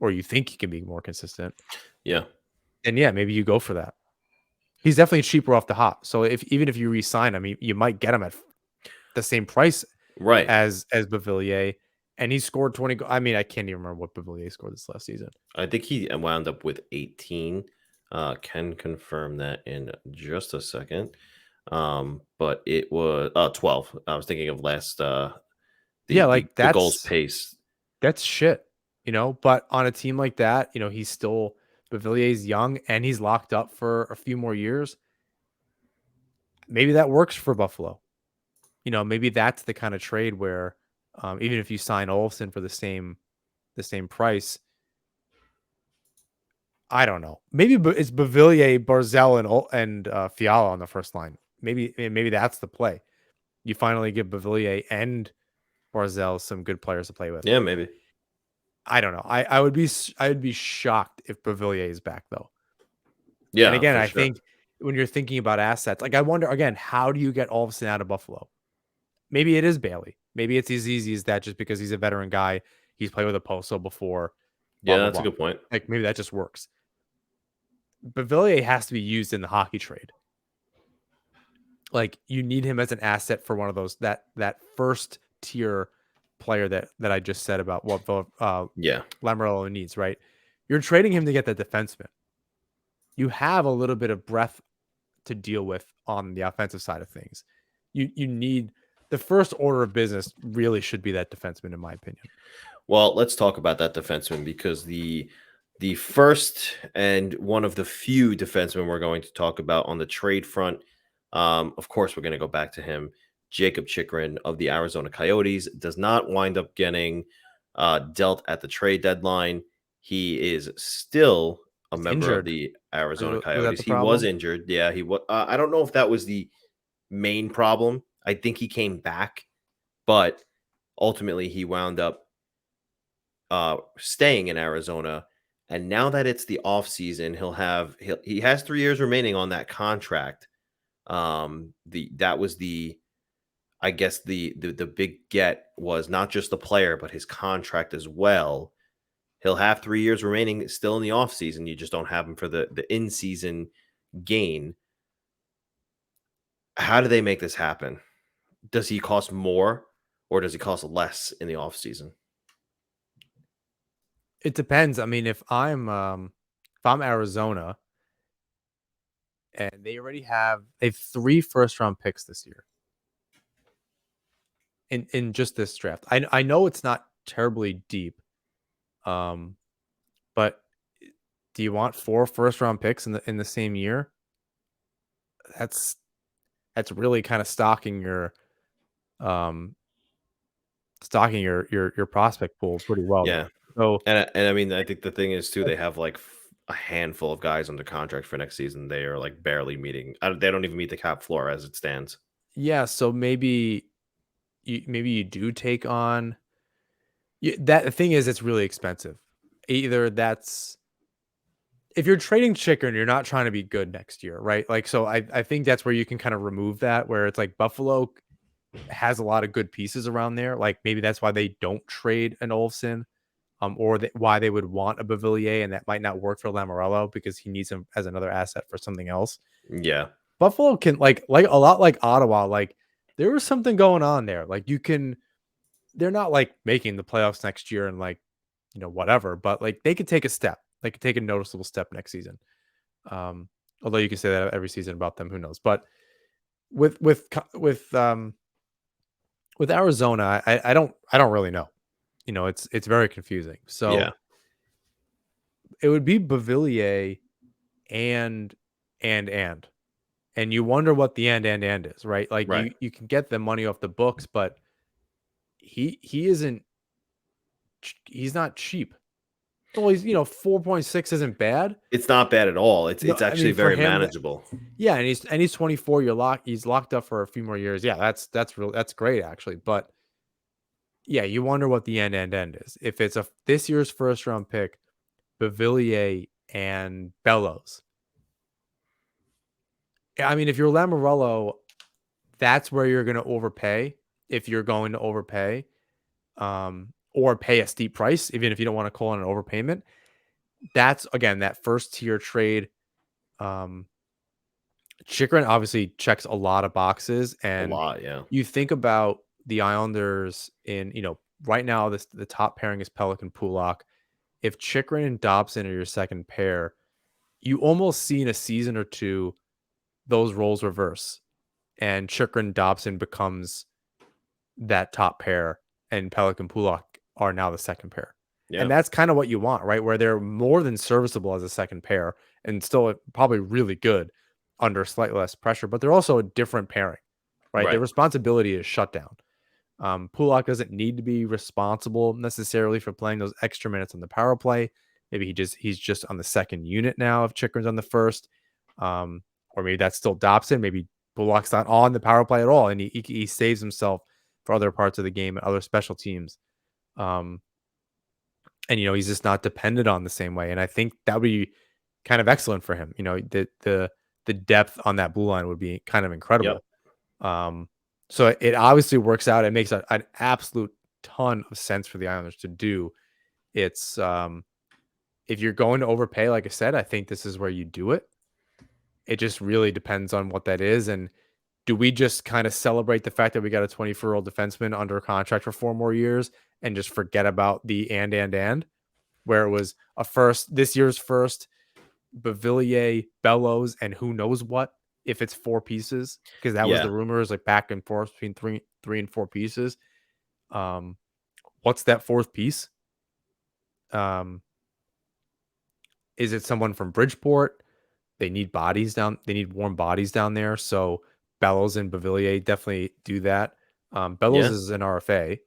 or you think he can be more consistent. Yeah. And maybe you go for that. He's definitely cheaper off the hop. So even if you re-sign him, you might get him at the same price right as Beauvillier, And he scored 20. I mean, I can't even remember what Beauvillier scored this last season. I think he wound up with 18. Can confirm that in just a second. But it was 12. I was thinking of last Yeah, the like the goals pace. that's shit, but on a team like that, he's still Beauvillier's young and he's locked up for a few more years. Maybe that works for Buffalo. Maybe that's the kind of trade where even if you sign Olofsson for the same price, I don't know. Maybe it's Beauvillier, Barzal, and Fiala on the first line. Maybe that's the play. You finally give Beauvillier and Barzal some good players to play with. Yeah, maybe. I don't know. I would be shocked if Beauvillier is back though. And Yeah, again, for I sure. think when you're thinking about assets, like I wonder again, how do you get Olofsson out of Buffalo? Maybe it is Bailey. Maybe it's as easy as that, just because he's a veteran guy. He's played with a Poso before. Blah Yeah, blah that's a blah. good point. Like maybe that just works. Beauvillier has to be used in the hockey trade. Like you need him as an asset for one of those that first tier player that I just said about what Yeah. Lamoriello needs. Right, you're trading him to get the defenseman. You have a little bit of breadth to deal with on the offensive side of things. You need the first order of business really should be that defenseman, in my opinion. Well, let's talk about that defenseman because the first and one of the few defensemen we're going to talk about on the trade front, of course, we're going to go back to him. Jakob Chychrun of the Arizona Coyotes does not wind up getting dealt at the trade deadline. He is still a He's member of injured. the Arizona Was that Coyotes. the He was problem? injured. Yeah, he was. I don't know if that was the main problem. I think he came back, but ultimately he wound up staying in Arizona. And now that it's the off season, he has 3 years remaining on that contract. That was the I guess the big get was not just the player, but his contract as well. He'll have 3 years remaining still in the off season. You just don't have him for the in season gain. How do they make this happen? Does he cost more or does he cost less in the off season? It depends. I mean, if I'm Arizona and they have 3 first round picks this year in just this draft. I know it's not terribly deep. Um, but do you want 4 first round picks in the same year? That's that's really kind of um stocking your prospect pool pretty well Yeah. there. So And I mean, I think the thing is too, they have like a handful of guys under contract for next season. They are like barely meeting. They don't even meet the cap floor as it stands. yeah, so maybe you do take on that. The thing is, it's really expensive. Either that's if you're trading chicken, you're not trying to be good next year, right? Like, so I think that's where you can kind of remove that, where it's like Buffalo has a lot of good pieces around there. Like maybe that's why they don't trade an Olofsson, or why they would want a Beauvillier, and that might not work for Lamoriello because he needs him as another asset for something else. Yeah. Buffalo can like a lot like Ottawa. Like there was something going on there. Like they're not like making the playoffs next year and like whatever, but like they could take a step. They could take a noticeable step next season. Um, Although you can say that every season about them, who knows? But with with co- with Arizona, I don't really know. It's very confusing. Yeah. So it would be Beauvillier and and and you wonder what the and is, right? Like Right. you can get the money off the books, but he's not cheap. Well, he's 4.6 isn't bad. It's not bad at all. It's No, it's I actually mean for very him, manageable. yeah, and he's 24. He's locked up for a few more years. Yeah, that's great actually. But yeah, you wonder what the end is. If it's this year's first round pick, Beauvillier and Bellows. I mean, if you're Lamoriello, that's where you're going to overpay. If you're going to overpay, or pay a steep price, even if you don't want to call it an overpayment, that's again that first tier trade. Um, Chychrun obviously checks a lot of boxes, A and lot, yeah. you think about the Islanders in right now the top pairing is Pelech and Pulock. If Chychrun and Dobson are your second pair, you almost see in a season or two those roles reverse, and Chychrun Dobson becomes that top pair, and Pelech and Pulock are now the second pair. And Yeah. that's kind of what you want, right? Where they're more than serviceable as a second pair and still probably really good under slightly less pressure, but they're also a different pairing, right? Their Right. responsibility is shut down. Pulock doesn't need to be responsible necessarily for playing those extra minutes on the power play. Maybe he's just on the second unit now if Chychrun's on the first. Or maybe that's still Dobson. Maybe Pulock's not on the power play at all, and he saves himself for other parts of the game and other special teams. Um, and he's just not dependent on the same way. And I think that would be kind of excellent for him. The depth on that blue line would be kind of Yep. incredible. So it obviously works out. It makes an absolute ton of sense for the Islanders to do. It's if you're going to overpay, like I said, I think this is where you do it. It just really depends on what that is. And do we just kind of celebrate the fact that we got a 24-year-old defenseman under contract for 4 more years and just forget about the and where it was a first, this year's first, Beauvillier, Bellows, and who knows what if it's 4 pieces, because that was Yeah. the rumors, like back and forth between three and 4 pieces. What's that 4th piece? Is it someone from Bridgeport? They need bodies down. They need warm bodies down there. So Bellows and Beauvillier definitely do that. Bellows Yeah. is an RFA.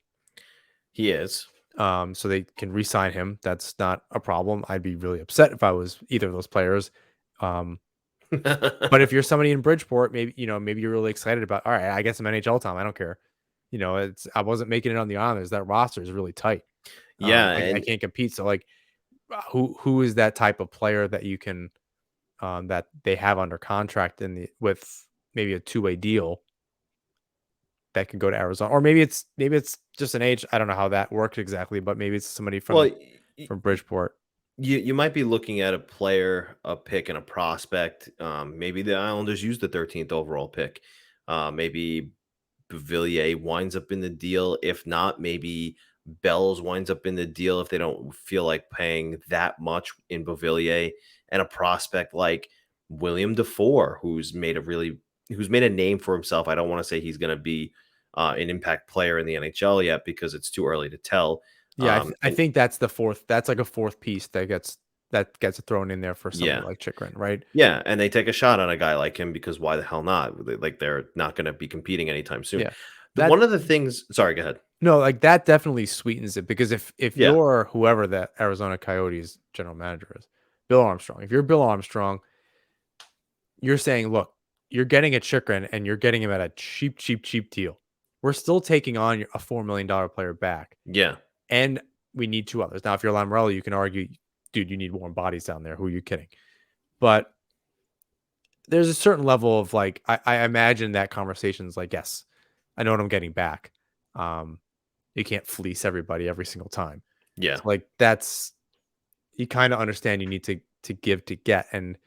He is. So they can re-sign him. That's not a problem. I'd be really upset if I was either of those players. But if you're somebody in Bridgeport, maybe you're really excited about, all right, I get some NHL time. I don't care. I wasn't making it on the Islanders. That roster is really tight. Yeah, I and can't compete. So like, who is that type of player that you can, that they have under contract with maybe a 2-way deal that can go to Arizona, or maybe it's just an age. I don't know how that works exactly, but maybe it's somebody well, from Bridgeport. you might be looking at a player, a pick, and a prospect. Maybe the Islanders use the 13th overall pick. Maybe Beauvillier winds up in the deal. If not, maybe Bells winds up in the deal if they don't feel like paying that much in Beauvillier, and a prospect like William DeFore, who's made a name for himself. I don't want to say he's going to be an impact player in the NHL yet because it's too early to tell. Yeah, I And think that's the 4th. That's like a 4th piece that gets thrown in there for somebody yeah, like Chychrun, right? yeah, and they take a shot on a guy like him because why the hell not? Like they're not going to be competing anytime soon. Yeah, that One of the things. Sorry, go ahead. no, like that definitely sweetens it, because if Yeah, you're whoever that Arizona Coyotes general manager is, Bill Armstrong. If you're Bill Armstrong, you're saying, look, you're getting a Chychrun and you're getting him at a cheap, cheap, cheap deal. We're still taking on a $4 million player back, yeah, and we need 2 others. Now, if you're Lamorello, you can argue, dude, you need warm bodies down there. Who are you kidding? But there's a certain level of like, I imagine that conversation's like, yes, I know what I'm getting back. You can't fleece everybody every single time. yeah. So like you kind of understand you need to give to get, and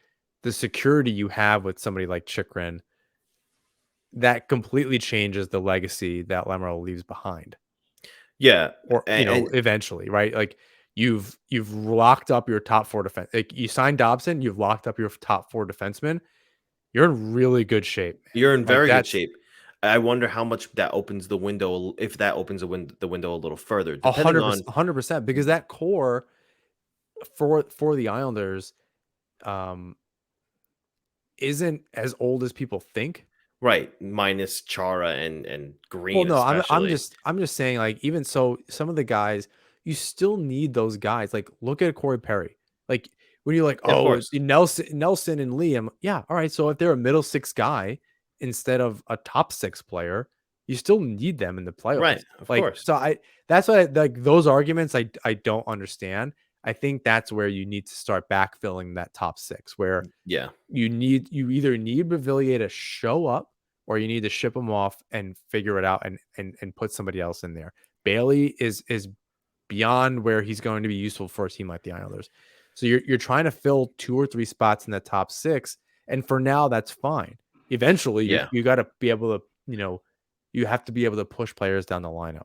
the security you have with somebody like Chychrun, that completely changes the legacy that Lamorello leaves behind. Yeah, Or, and eventually, right? Like you've locked up your top 4 defense. Like you signed Dobson, you've locked up your top 4 defensemen. You're in really good shape, man. you're in Like very good that's shape. I wonder how much that opens the window, if that opens the window a little further, a depending hundred on percent, 100%, because that core for the Islanders um isn't as old as people think. right, minus Chara and Well, Green no, especially. I'm just saying, like, even so, some of the guys, you still need those guys. Like, look at Corey Perry. Like, when you're like, Yeah, of oh, course. Nelson and Liam, yeah, all right. So if they're a middle 6 guy instead of a top 6 player, you still need them in the Right, playoffs. of Like, course. so that's why, like, those arguments I don't understand. I think that's where you need to start backfilling that top 6, where Yeah, you either need Beauvillier to show up, or you need to ship him off and figure it out and put somebody else in there. Bailey is beyond where he's going to be useful for a team like the Islanders. So you're trying to fill 2 or 3 spots in the top 6, and for now that's fine. Eventually yeah. you got to be able to, you have to be able to push players down the lineup.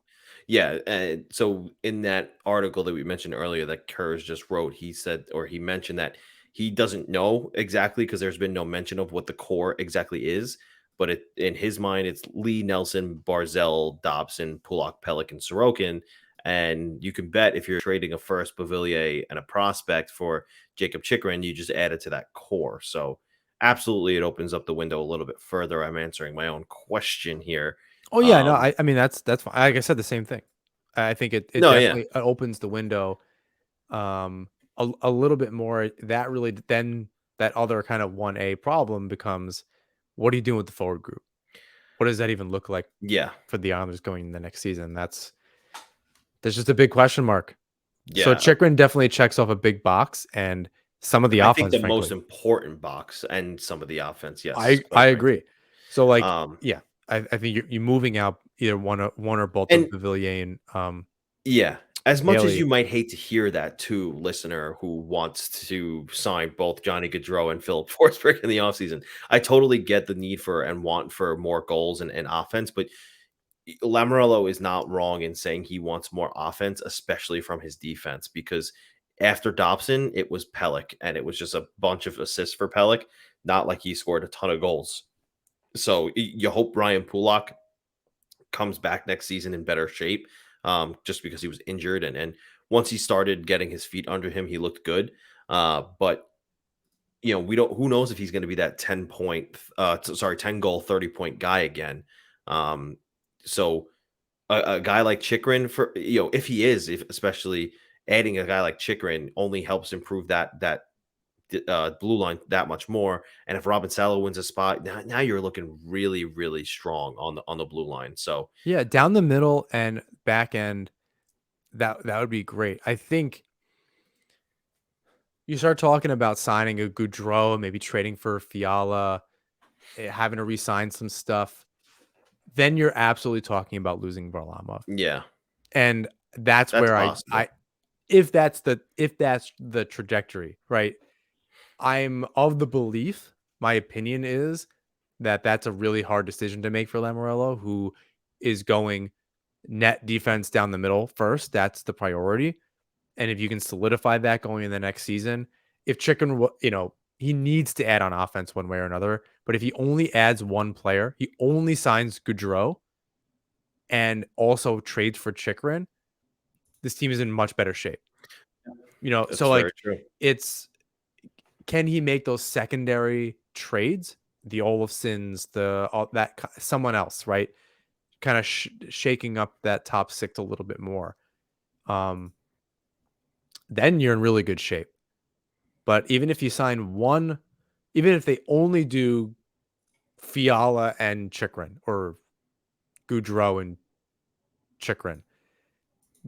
Yeah, and so in that article that we mentioned earlier that Kurz just wrote, he said, or he mentioned that he doesn't know exactly because there's been no mention of what the core exactly is, but in his mind, it's Lee, Nelson, Barzell, Dobson, Pulak, Pellick, and Sorokin. And you can bet if you're trading a first, Beauvillier, and a prospect for Jakob Chychrun, you just add it to that core. So absolutely, it opens up the window a little bit further. I'm answering my own question here. Oh yeah, no, Um, I mean that's fine. Like I said, the same thing. I think it no, yeah, definitely opens the window a little bit more. That really then that other kind of 1A problem becomes, what are you doing with the forward group? What does that even look like yeah, for the Islanders going in the next season? There's just a big question mark. So yeah. Chychrun definitely checks off a big box, and some of the I think offense, the most frankly, important box and some of the offense, yes, I quite frankly. agree. So like, Um, yeah, I think you're moving out either one or both of and Beauvillier and yeah, as much as Bailey. you might hate to hear that too, listener who wants to sign both Johnny Gaudreau and Philip Forsberg in the offseason, I totally get the need for and want for more goals and offense, but Lamoriello is not wrong in saying he wants more offense, especially from his defense, because after Dobson, it was Pellick, and it was just a bunch of assists for Pellick, not like he scored a ton of goals. So you hope Brian Pulak comes back next season in better shape, just because he was injured, and once he started getting his feet under him, he looked good. But we don't. Who knows if he's going to be that 10 goal, 30-point guy again. Um, so a guy like Chychrun, for if he is, if especially adding a guy like Chychrun only helps improve that blue line that much more. And if Robin Salo wins a spot, now you're looking really, really strong on the blue line. So Yeah, down the middle and back end, that would be great. I think you start talking about signing a Goudreau, maybe trading for Fiala, having to re-sign some stuff. Then you're absolutely talking about losing Varlamov, yeah, and that's that's where possible. if that's the trajectory, right? I'm of the belief. My opinion is that that's a really hard decision to make for Lamoriello, who is going net defense down the middle first. That's the priority. And if you can solidify that going in the next season, if he needs to add on offense one way or another. But if he only adds one player, he only signs Goudreau and also trades for Chychrun, this team is in much better shape. So That's very like true. it's can he make those secondary trades? The Olofssons, someone else, right? Kind of shaking up that top six a little bit more. Um, then you're in really good shape. But even if you sign one, even if they only do Fiala and Chychrun or Goudreau and Chychrun,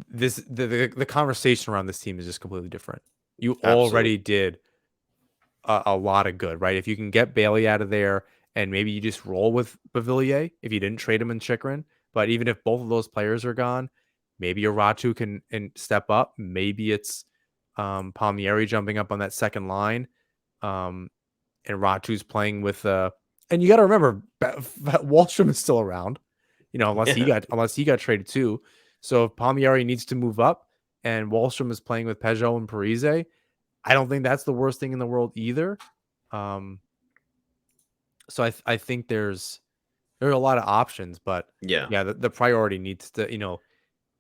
the conversation around this team is just completely different. You Absolutely. already did a lot of good, right? If you can get Bailey out of there and maybe you just roll with Beauvillier if you didn't trade him in Chychrun. But even if both of those players are gone, maybe a Ratu can and step up. Maybe it's Palmieri jumping up on that second line. Um, and Ratu's playing with and you got to remember Wallstrom is still around, unless he Yeah, got traded too. So if Palmieri needs to move up and Wallstrom is playing with Peugeot and Parise, I don't think that's the worst thing in the world either. Um, so I think there are a lot of options, but yeah, yeah, the priority needs to,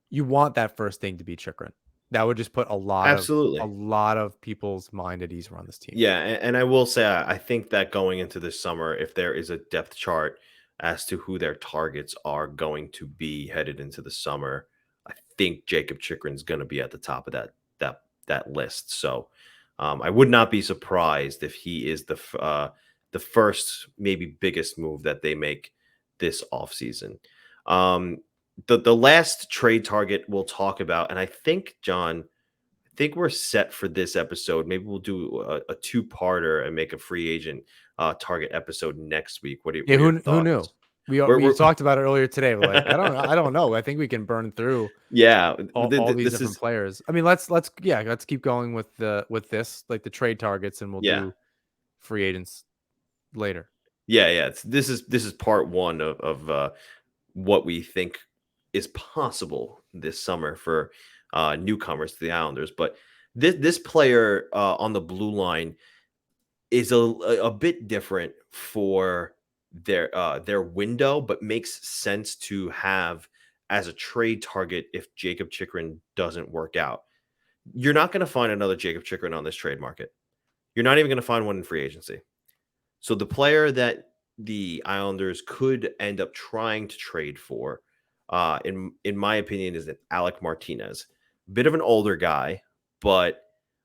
you want that first thing to be Chychrun. That would just put a absolutely. lot of people's mind at ease around this team. Yeah, and I will say I think that going into this summer, if there is a depth chart as to who their targets are going to be headed into the summer, I think Jacob Chikrin's going to be at the top of that list. So I would not be surprised if he is the first, maybe biggest move that they make this offseason. Um, the last trade target we'll talk about, and I think John, think we're set for this episode. Maybe we'll do a two-parter and make a free agent target episode next week. Yeah, What are your who knew? thoughts? We talked about it earlier today. We're like, I don't know. I think we can burn through Yeah, all these this different is players. I mean, let's keep going with this, like the trade targets, and we'll yeah, do free agents later. yeah. This is part one of what we think is possible this summer for newcomers to the Islanders. But this player on the blue line is a bit different for their window, but makes sense to have as a trade target if Jakob Chychrun doesn't work out. You're not going to find another Jakob Chychrun on this trade market. You're not even going to find one in free agency. So the player that the Islanders could end up trying to trade for, in my opinion, is Alec Martinez. Bit of an older guy, but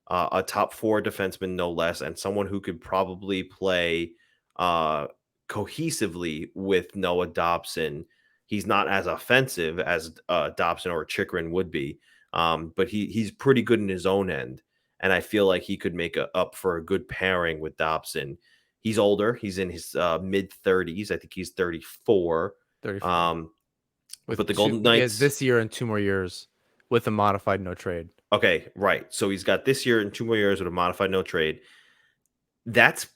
a top 4 defenseman, no less, and someone who could probably play cohesively with Noah Dobson. He's not as offensive as Dobson or Chychrun would be, but he's pretty good in his own end. And I feel like he could make up for a good pairing with Dobson. He's older. He's in his mid 30s. I think he's 34. 34. But the Golden Knights this year and 2 more years with a modified no trade. Okay, right. So he's got this year and 2 more years with a modified no trade. That's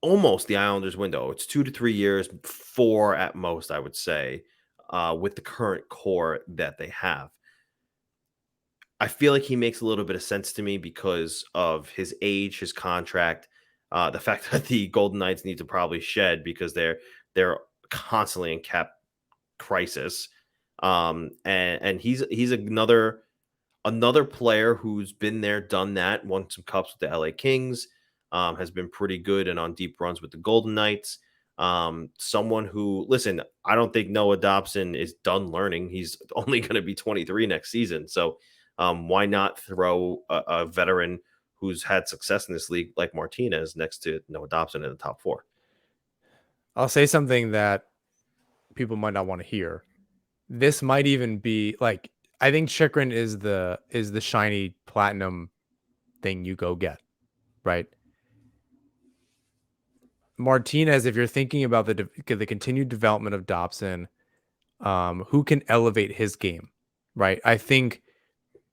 almost the Islanders' window. It's 2 to 3 years, 4 at most, I would say, with the current core that they have. I feel like he makes a little bit of sense to me because of his age, his contract, the fact that the Golden Knights need to probably shed because they're constantly in cap crisis. And he's another player who's been there, done that, won some cups with the LA Kings, has been pretty good and on deep runs with the Golden Knights. Someone who, listen, I don't think Noah Dobson is done learning. He's only going to be 23 next season. So why not throw a veteran who's had success in this league like Martinez next to Noah Dobson in the top 4? I'll say something that people might not want to hear. This might even be like, I think Chychrun is the shiny platinum thing you go get, right? Martinez, if you're thinking about the continued development of Dobson, who can elevate his game, right? I think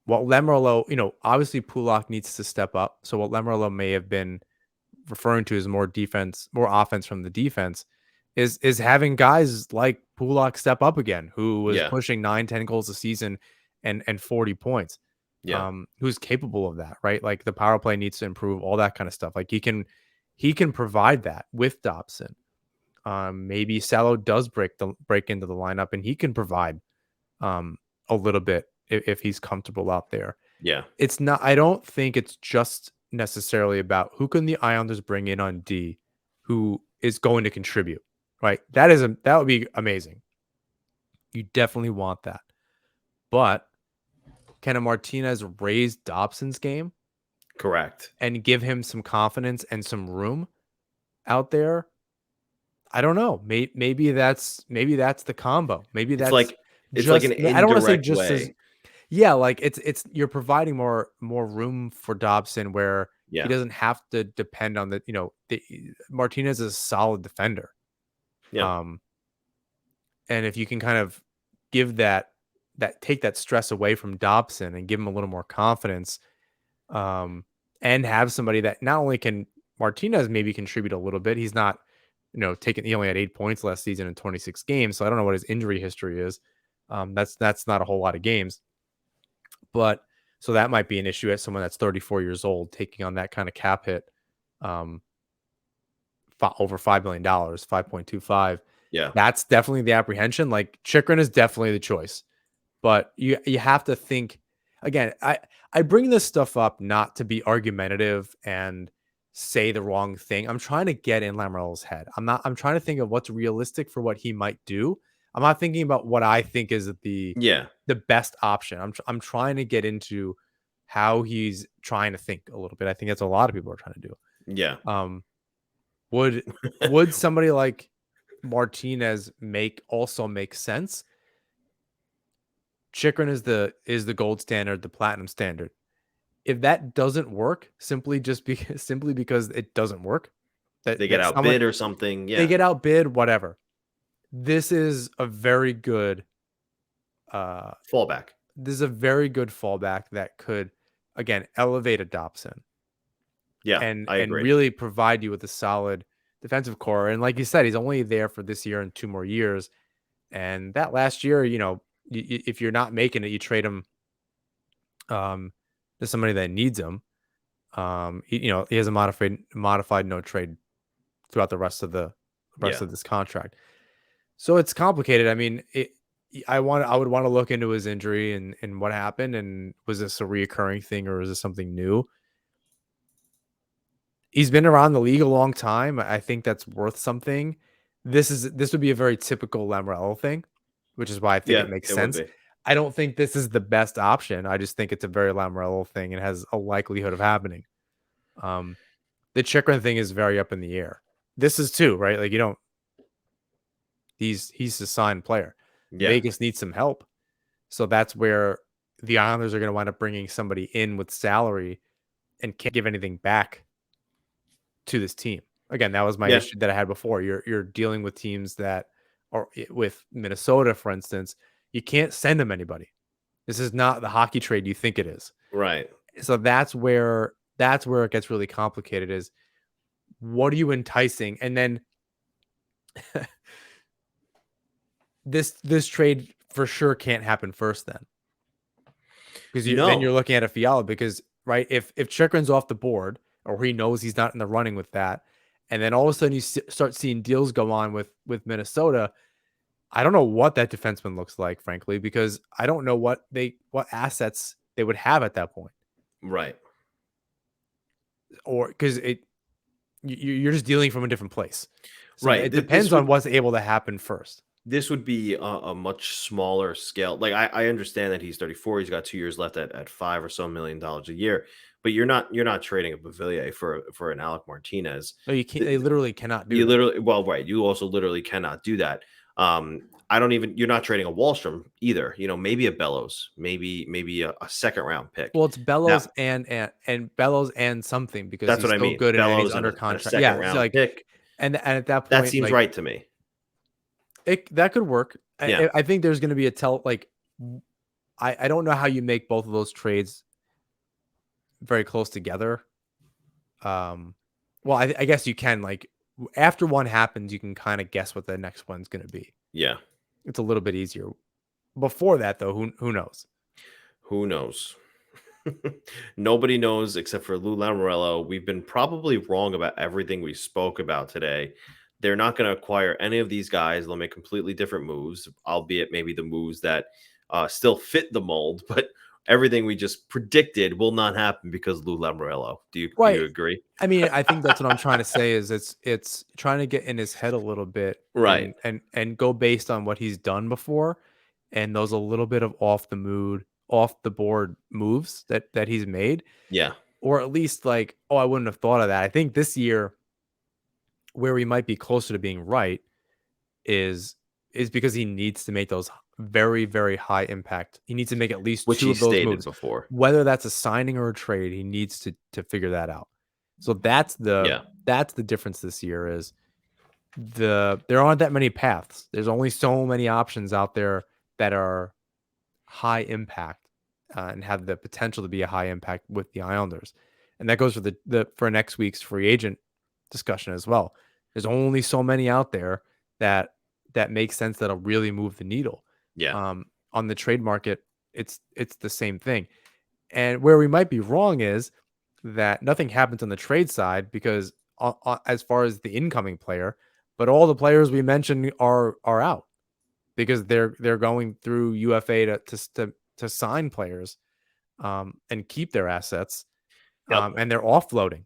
what Lamoriello, obviously Pulock needs to step up. So what Lamoriello may have been referring to as more offense from the defense is having guys like Pulock step up again, who was pushing 9-10 goals a season and 40 points. Yeah. Who's capable of that, right? Like the power play needs to improve, all that kind of stuff. Like he can provide that with Dobson. Maybe Salo does break into the lineup and he can provide a little bit if he's comfortable out there. Yeah. It's not, I don't think it's just necessarily about who can the Islanders bring in on D who is going to contribute, right? That would be amazing. You definitely want that. But can a Martinez raise Dobson's game? Correct. And give him some confidence and some room out there? I don't know. Maybe that's the combo. Maybe that's it's like an indirect I don't want to say just way. as, yeah, like it's you're providing more room for Dobson where he doesn't have to depend on Martinez is a solid defender. Yeah. And if you can kind of give take that stress away from Dobson and give him a little more confidence, and have somebody that not only can Martinez maybe contribute a little bit. He's not, he only had 8 points last season in 26 games. So I don't know what his injury history is. That's not a whole lot of games, but so that might be an issue as someone that's 34 years old taking on that kind of cap hit, over $5 million, 5.25. Yeah. That's definitely the apprehension. Like Chychrun is definitely the choice, but you have to think again. I bring this stuff up not to be argumentative and say the wrong thing. I'm trying to get in Lamoriello's head. I'm trying to think of what's realistic for what he might do. I'm not thinking about what I think is the best option. I'm trying to get into how he's trying to think a little bit. I think that's a lot of people are trying to do. Yeah. Would somebody like Martinez also make sense? Chychrun is the gold standard, the platinum standard. If that doesn't work, simply because it doesn't work, that they get outbid or something. Yeah. They get outbid, whatever. This is a very good fallback. This is a very good fallback that could, again, elevate a Dobson. Yeah, and I agree. Really provide you with a solid defensive core. And like you said, he's only there for this year and 2 more years. And that last year, If you're not making it, you trade him to somebody that needs him. He has a modified no trade throughout the rest Yeah. of this contract. So it's complicated. I mean, I would want to look into his injury and what happened, and was this a reoccurring thing or is this something new? He's been around the league a long time. I think that's worth something. This would be a very typical Lamoriello thing, which is why I think Yeah, it makes it would sense. be. I don't think this is the best option. I just think it's a very Lamoriello thing and has a likelihood of happening. Um, the Chychrun thing is very up in the air. This is too, right? Like, you don't. He's a signed player. Yeah. Vegas needs some help, so that's where the Islanders are going to wind up bringing somebody in with salary and can't give anything back to this team. Again, that was my Yeah. issue that I had before. You're dealing with teams that are with Minnesota, for instance. You can't send them anybody. This is not the hockey trade you think it is. Right. So that's where it gets really complicated. Is what are you enticing? And then this trade for sure can't happen first then, because then you're No. looking at a Fiala, because right, if Chychrun's off the board or he knows he's not in the running with that, and then all of a sudden you start seeing deals go on with Minnesota. I don't know what that defenseman looks like, frankly, because I don't know what assets they would have at that point, Right. or because you're just dealing from a different place. So Right. it depends on what's able to happen first. This would be a much smaller scale. Like I understand that he's 34, he's got 2 years left at $5 or so million a year, but you're not trading a Beauvillier for an Alec Martinez. No, you can't. Th- They literally cannot do You that. literally, well, right. You also literally cannot do that. I don't even, you're not trading a Wallstrom either. Maybe a Bellows, maybe a second round pick. Well, it's Now, Bellows and Bellows and something, because that's he's what I so mean. good and he's Bellows under and a contract. second Yeah, so round like, pick. and at that That point, seems like, right to me. that could work. Yeah. I think there's going to be I don't know how you make both of those trades very close together. Um, well, I guess you can, like, after one happens, you can kind of guess what the next one's going to be. Yeah. It's a little bit easier. Before that, though, who knows? Who knows? Nobody knows except for Lou Lamoriello. We've been probably wrong about everything we spoke about today. They're not going to acquire any of these guys. They'll make completely different moves, albeit maybe the moves that still fit the mold. But everything we just predicted will not happen because Lou Lamoriello. Do you Right. agree? I mean, I think that's what I'm trying to say, is it's trying to get in his head a little bit Right. and go based on what he's done before, and those a little bit of off the board moves that he's made, Yeah. or at least like, oh, I wouldn't have thought of that. I think this year where we might be closer to being right is because he needs to make those very, very high impact. He needs to make at least Which two he of those stated moves. before. Whether that's a signing or a trade, he needs to figure that out. So Yeah. that's the difference this year, is there aren't that many paths. There's only so many options out there that are high impact, and have the potential to be a high impact with the Islanders. And that goes for for next week's free agent discussion as well. There's only so many out there that make sense, that'll really move the needle. Yeah. On the trade market, it's the same thing. And where we might be wrong is that nothing happens on the trade side, because as far as the incoming player, but all the players we mentioned are out, because they're going through UFA to sign players, and keep their assets, Yep. and they're offloading.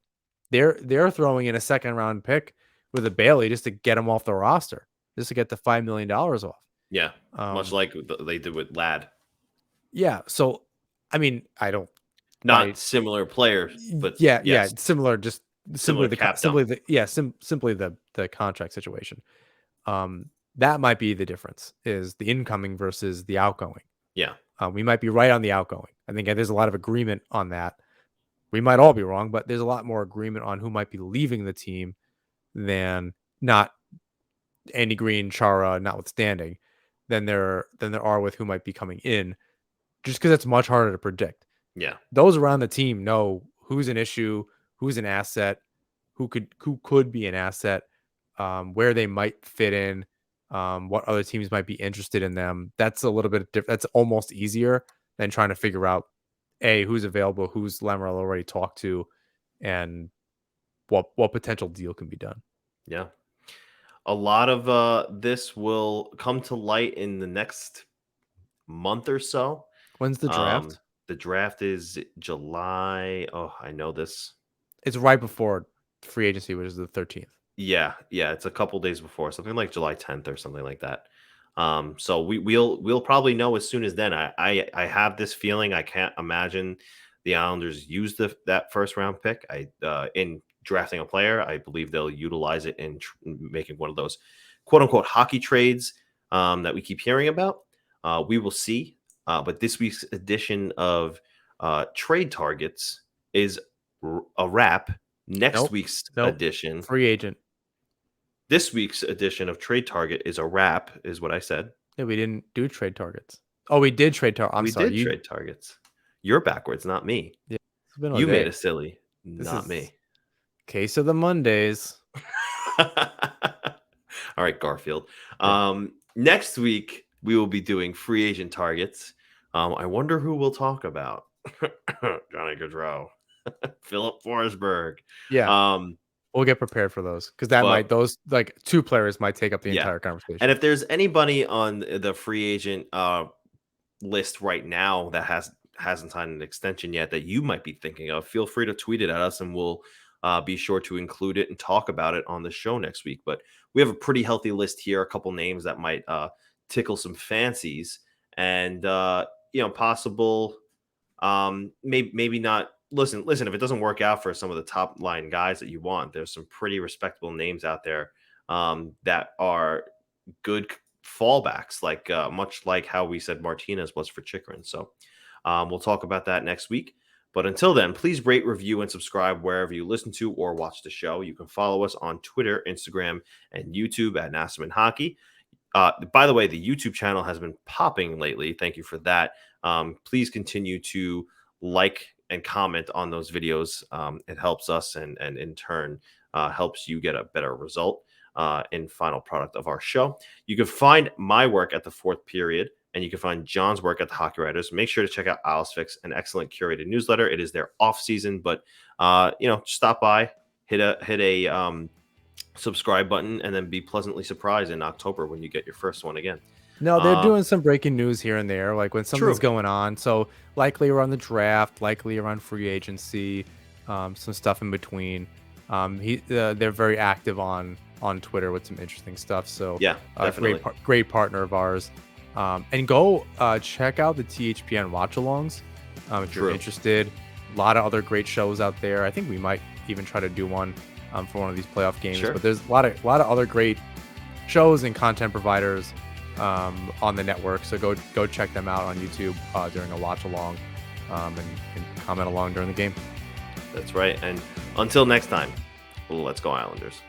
They're throwing in a second round pick with a Bailey just to get them off the roster, just to get the $5 million off. Yeah. Much Um, like they did with Lad. yeah. So, I mean, I don't Not by similar players, but yeah, yes, similar, just similar cap dump. simply the contract situation. That might be the difference, is the incoming versus the outgoing. Yeah. We might be right on the outgoing. I think there's a lot of agreement on that. We might all be wrong, but there's a lot more agreement on who might be leaving the team than not, Andy Green, Chara notwithstanding, than there are with who might be coming in, just because it's much harder to predict. Yeah. Those around the team know who's an issue, who's an asset, who could be an asset, where they might fit in, what other teams might be interested in them. That's a little bit different. That's almost easier than trying to figure out who's available, who's Lamoriello already talked to, and what potential deal can be done. Yeah. A lot of this will come to light in the next month or so. When's the Um, draft? the draft is July. Oh, I know this. It's right before free agency, which is the 13th. Yeah, it's a couple days before, something like July 10th or something like that. So we'll probably know as soon as then. I have this feeling I can't imagine the Islanders use that first round pick. In drafting a player, I believe they'll utilize it in making one of those quote unquote hockey trades that we keep hearing about. We will see. But this week's edition of Trade Targets is a wrap. Next week's edition, free agent. this week's edition of Trade Target is a wrap, is what I said. Yeah, we didn't do trade targets. Oh, we did trade target. I'm sorry. We did trade targets. You're backwards, not me. Yeah, it's been a You day. made a silly, not me. Case of the Mondays. All right, Garfield. Next week, we will be doing free agent targets. I wonder who we'll talk about. Johnny Gaudreau. Philip Forsberg. Yeah. We'll get prepared for those because those like two players might take up the entire conversation. And if there's anybody on the free agent list right now that hasn't signed an extension yet that you might be thinking of, feel free to tweet it at us and we'll be sure to include it and talk about it on the show next week. But we have a pretty healthy list here, a couple names that might tickle some fancies and possible maybe not. Listen, if it doesn't work out for some of the top line guys that you want, there's some pretty respectable names out there that are good fallbacks, like much like how we said Martinez was for Chychru. So we'll talk about that next week. But until then, please rate, review, and subscribe wherever you listen to or watch the show. You can follow us on Twitter, Instagram, and YouTube at Nassaumen Hockey. By the way, the YouTube channel has been popping lately. Thank you for that. Please continue to like and comment on those videos. It helps us and in turn helps you get a better result in final product of our show. You can find my work at the Fourth Period, and you can find John's work at the Hockey Writers. Make sure to check out Owl's Fix, an excellent curated newsletter. It is their off season, but stop by, hit a subscribe button, and then be pleasantly surprised in October when you get your first one again. No, they're doing some breaking news here and there, like when something's going on. So likely around the draft, likely around free agency, some stuff in between. They're very active on Twitter with some interesting stuff. So yeah, definitely. Great partner of ours. And go check out the THPN watch-alongs if you're interested. A lot of other great shows out there. I think we might even try to do one for one of these playoff games. But there's a lot of other great shows and content providers on the network. So go check them out on YouTube during a watch-along and comment along during the game. That's right. And until next time, let's go Islanders.